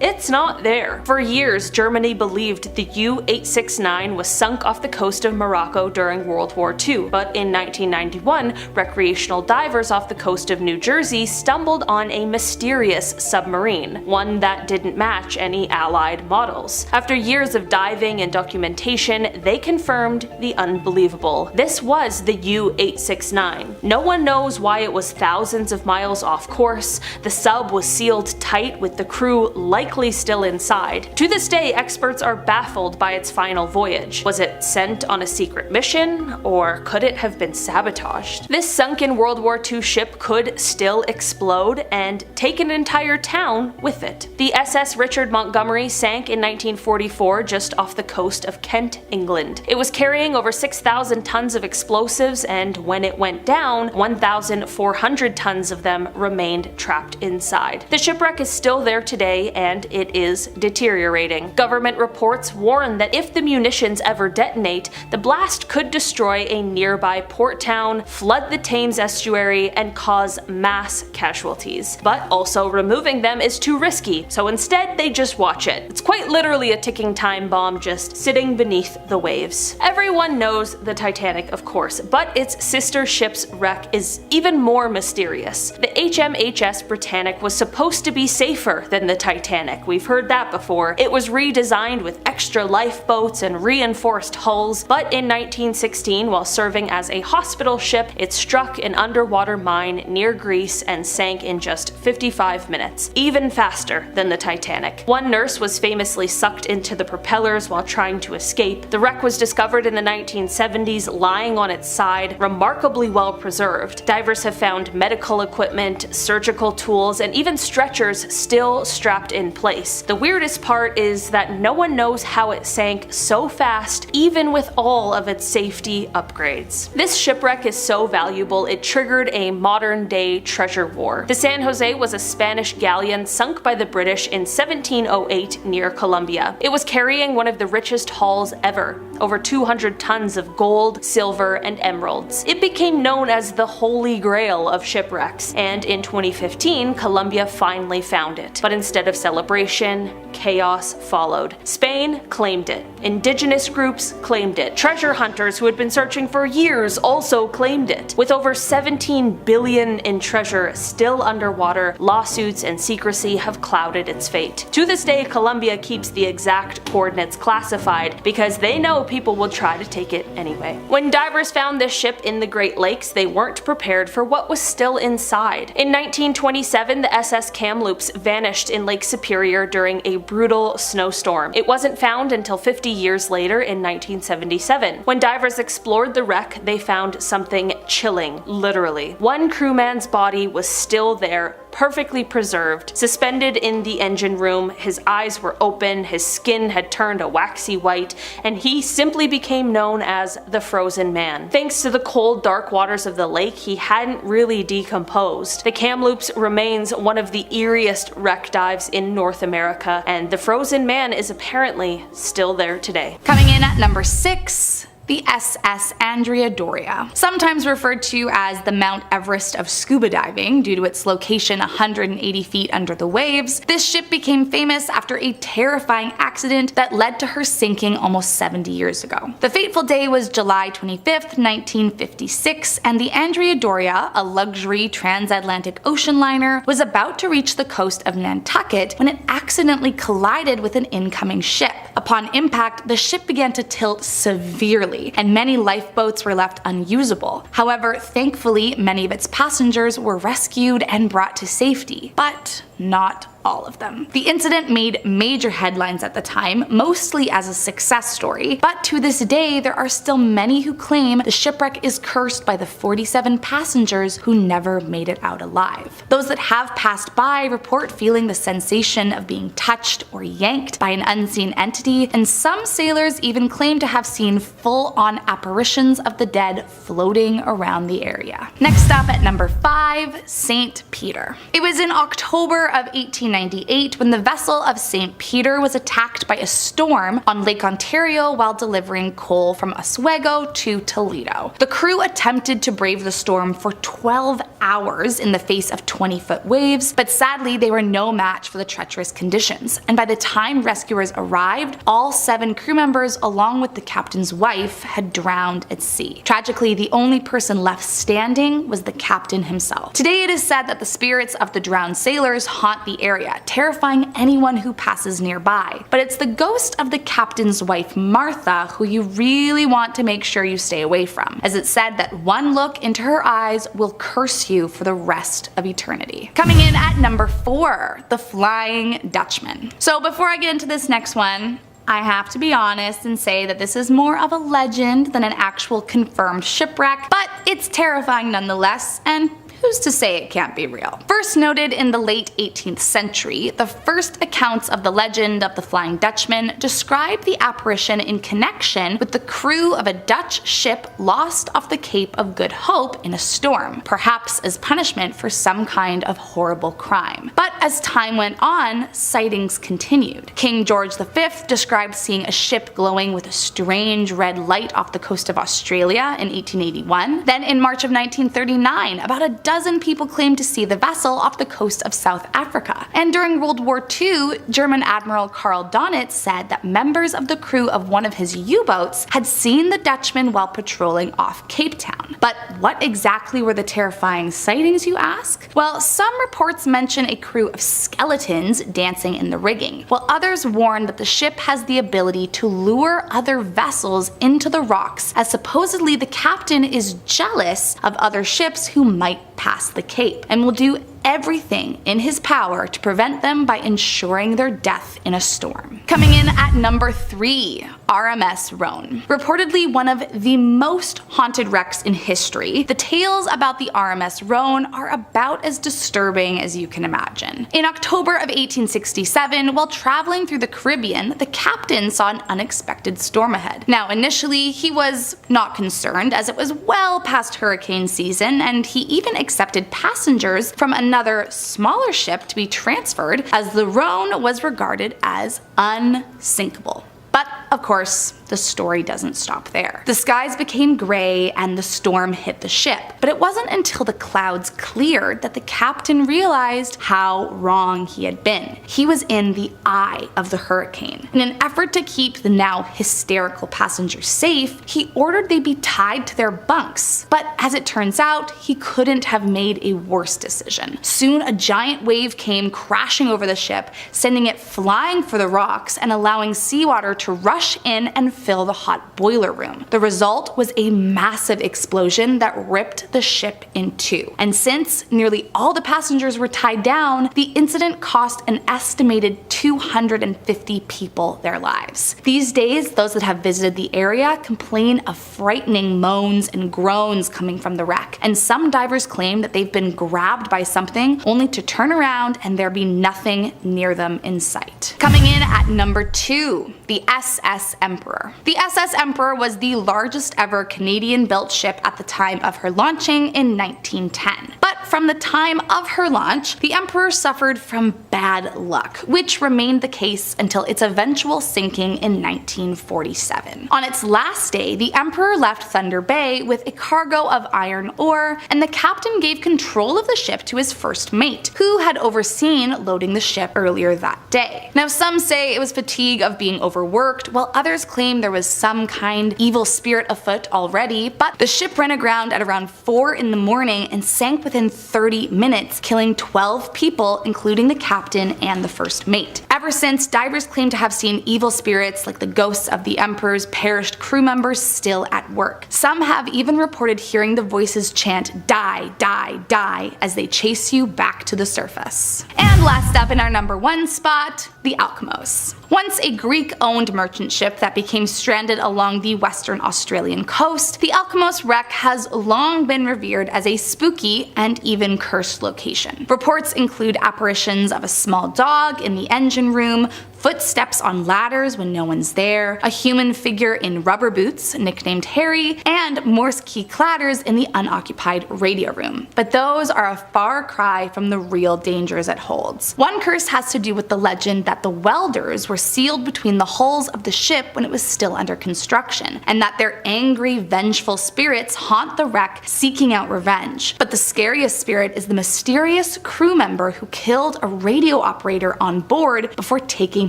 it's not there. For years, Germany believed the U-869 was sunk off the coast of Morocco during World War II, but in 1991, recreational divers off the coast of New Jersey stumbled on a mysterious submarine, one that didn't match any Allied models. After years of diving and documentation, they confirmed the unbelievable. This was the U-869. No one knows why it was thousands of miles off course. The sub was sealed tight with the crew likely still inside. To this day, experts are baffled by its final voyage. Was it sent on a secret mission, or could it have been sabotaged? This sunken World War II ship could still explode and take an entire town with it. The SS Richard Montgomery sank in 1944 just off the coast of Kent, England. It was carrying over 6,000 tons of explosives, and when it went down, 1,400 tons of them remained trapped inside. The shipwreck is still there today, and it is deteriorating. Government reports warn that if the munitions ever detonate, the blast could destroy a nearby port town, flood the Thames estuary, and cause mass casualties. But also removing them is too risky, so instead they just watch it. It's quite literally a ticking time bomb just sitting beneath the waves. Everyone knows the Titanic, of course, but its sister ship's wreck is even more mysterious. The HMHS Britannic was supposed to be safer than the Titanic. We've heard that before. It was redesigned with extra lifeboats and reinforced hulls, but in 1916, while serving as a hospital ship, it struck an underwater mine near Greece and sank in just 55 minutes, even faster than the Titanic. One nurse was famously sucked into the propellers while trying to escape. The wreck was discovered in the 1970s lying on its side, remarkably well preserved. Divers have found medical equipment, surgical tools, and even stretchers still strapped in place. The weirdest part is that no one knows how it sank so fast, even with all of its safety upgrades. This shipwreck is so valuable it triggered a modern-day treasure war. The San Jose was a Spanish galleon sunk by the British in 1708 near Colombia. It was carrying one of the richest hauls ever, over 200 tons of gold, silver, and emeralds. It became known as the Holy Grail of shipwrecks, and in 2015, Colombia finally found it. But instead of celebration, chaos followed. Spain claimed it. Indigenous groups claimed it. Treasure hunters who had been searching for years also claimed it. With over 17 billion in treasure still underwater, lawsuits and secrecy have clouded its fate. To this day, Colombia keeps the exact coordinates classified because they know people will try to take it anyway. When divers found this ship in the Great Lakes, they weren't prepared for what was still inside. In 1927, the SS Kamloops vanished in Lake Superior during a brutal snowstorm. It wasn't found until 50 years later in 1977. When divers explored the wreck, they found something chilling, literally. One crewman's body was still there, perfectly preserved, suspended in the engine room. His eyes were open, his skin had turned a waxy white, and he simply became known as the Frozen Man. Thanks to the cold, dark waters of the lake, he hadn't really decomposed. The Kamloops remains one of the eeriest wreck dives in North America, and the Frozen Man is apparently still there today. Coming in at number 6, the SS Andrea Doria. Sometimes referred to as the Mount Everest of scuba diving due to its location 180 feet under the waves, this ship became famous after a terrifying accident that led to her sinking almost 70 years ago. The fateful day was July 25th, 1956, and the Andrea Doria, a luxury transatlantic ocean liner, was about to reach the coast of Nantucket when it accidentally collided with an incoming ship. Upon impact, the ship began to tilt severely, and many lifeboats were left unusable. However, thankfully, many of its passengers were rescued and brought to safety. But not all of them. The incident made major headlines at the time, mostly as a success story, but to this day there are still many who claim the shipwreck is cursed by the 47 passengers who never made it out alive. Those that have passed by report feeling the sensation of being touched or yanked by an unseen entity, and some sailors even claim to have seen full-on apparitions of the dead floating around the area. Next up at number 5, St. Peter. It was in October of 1898 when the vessel of St. Peter was attacked by a storm on Lake Ontario while delivering coal from Oswego to Toledo. The crew attempted to brave the storm for 12 hours in the face of 20-foot waves, but sadly they were no match for the treacherous conditions, and by the time rescuers arrived, all 7 crew members along with the captain's wife had drowned at sea. Tragically, the only person left standing was the captain himself. Today it is said that the spirits of the drowned sailors haunt the area, terrifying anyone who passes nearby. But it's the ghost of the captain's wife Martha who you really want to make sure you stay away from, as it's said that one look into her eyes will curse you for the rest of eternity. Coming in at number 4, the Flying Dutchman. So before I get into this next one, I have to be honest and say that this is more of a legend than an actual confirmed shipwreck, but it's terrifying nonetheless, and who's to say it can't be real? First noted in the late 18th century, the first accounts of the legend of the Flying Dutchman describe the apparition in connection with the crew of a Dutch ship lost off the Cape of Good Hope in a storm, perhaps as punishment for some kind of horrible crime. But as time went on, sightings continued. King George V described seeing a ship glowing with a strange red light off the coast of Australia in 1881. Then in March of 1939, about a dozen people claimed to see the vessel off the coast of South Africa. And during World War II, German Admiral Karl Donitz said that members of the crew of one of his U-boats had seen the Dutchman while patrolling off Cape Town. But what exactly were the terrifying sightings, you ask? Well, some reports mention a crew of skeletons dancing in the rigging, while others warn that the ship has the ability to lure other vessels into the rocks, as supposedly the captain is jealous of other ships who might pass the Cape and will do everything in his power to prevent them by ensuring their death in a storm. Coming in at number 3, RMS Rhone. Reportedly one of the most haunted wrecks in history, the tales about the RMS Rhone are about as disturbing as you can imagine. In October of 1867, while traveling through the Caribbean, the captain saw an unexpected storm ahead. Now initially, he was not concerned as it was well past hurricane season, and he even accepted passengers from another smaller ship to be transferred, as the Rhone was regarded as unsinkable. But of course, the story doesn't stop there. The skies became gray and the storm hit the ship, but it wasn't until the clouds cleared that the captain realized how wrong he had been. He was in the eye of the hurricane. In an effort to keep the now hysterical passengers safe, he ordered they be tied to their bunks. But as it turns out, he couldn't have made a worse decision. Soon a giant wave came crashing over the ship, sending it flying for the rocks and allowing seawater to rush in and fill the hot boiler room. The result was a massive explosion that ripped the ship in two. And since nearly all the passengers were tied down, the incident cost an estimated 250 people their lives. These days, those that have visited the area complain of frightening moans and groans coming from the wreck, and some divers claim that they've been grabbed by something only to turn around and there be nothing near them in sight. Coming in at number 2, the SS Emperor. The SS Emperor was the largest ever Canadian-built ship at the time of her launching in 1910. But from the time of her launch, the Emperor suffered from bad luck, which remained the case until its eventual sinking in 1947. On its last day, the Emperor left Thunder Bay with a cargo of iron ore, and the captain gave control of the ship to his first mate, who had overseen loading the ship earlier that day. Now, some say it was fatigue of being overworked, while others claim there was some kind evil spirit afoot already, but the ship ran aground at around 4 in the morning and sank within 30 minutes, killing 12 people, including the captain and the first mate. Ever since, divers claim to have seen evil spirits like the ghosts of the Emperor's perished crew members still at work. Some have even reported hearing the voices chant "die, die, die" as they chase you back to the surface. And last up in our number 1 spot, the Alkimos. Once a Greek-owned merchant ship that became stranded along the Western Australian coast, the Alkimos wreck has long been revered as a spooky and even cursed location. Reports include apparitions of a small dog in the engine room, footsteps on ladders when no one's there, a human figure in rubber boots, nicknamed Harry, and Morse key clatters in the unoccupied radio room. But those are a far cry from the real dangers it holds. One curse has to do with the legend that the welders were sealed between the hulls of the ship when it was still under construction, and that their angry, vengeful spirits haunt the wreck seeking out revenge. But the scariest spirit is the mysterious crew member who killed a radio operator on board before taking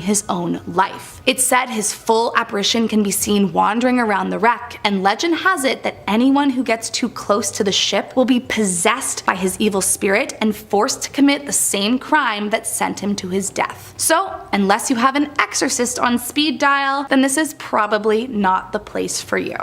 his own life. It's said his full apparition can be seen wandering around the wreck, and legend has it that anyone who gets too close to the ship will be possessed by his evil spirit and forced to commit the same crime that sent him to his death. So, unless you have an exorcist on speed dial, then this is probably not the place for you.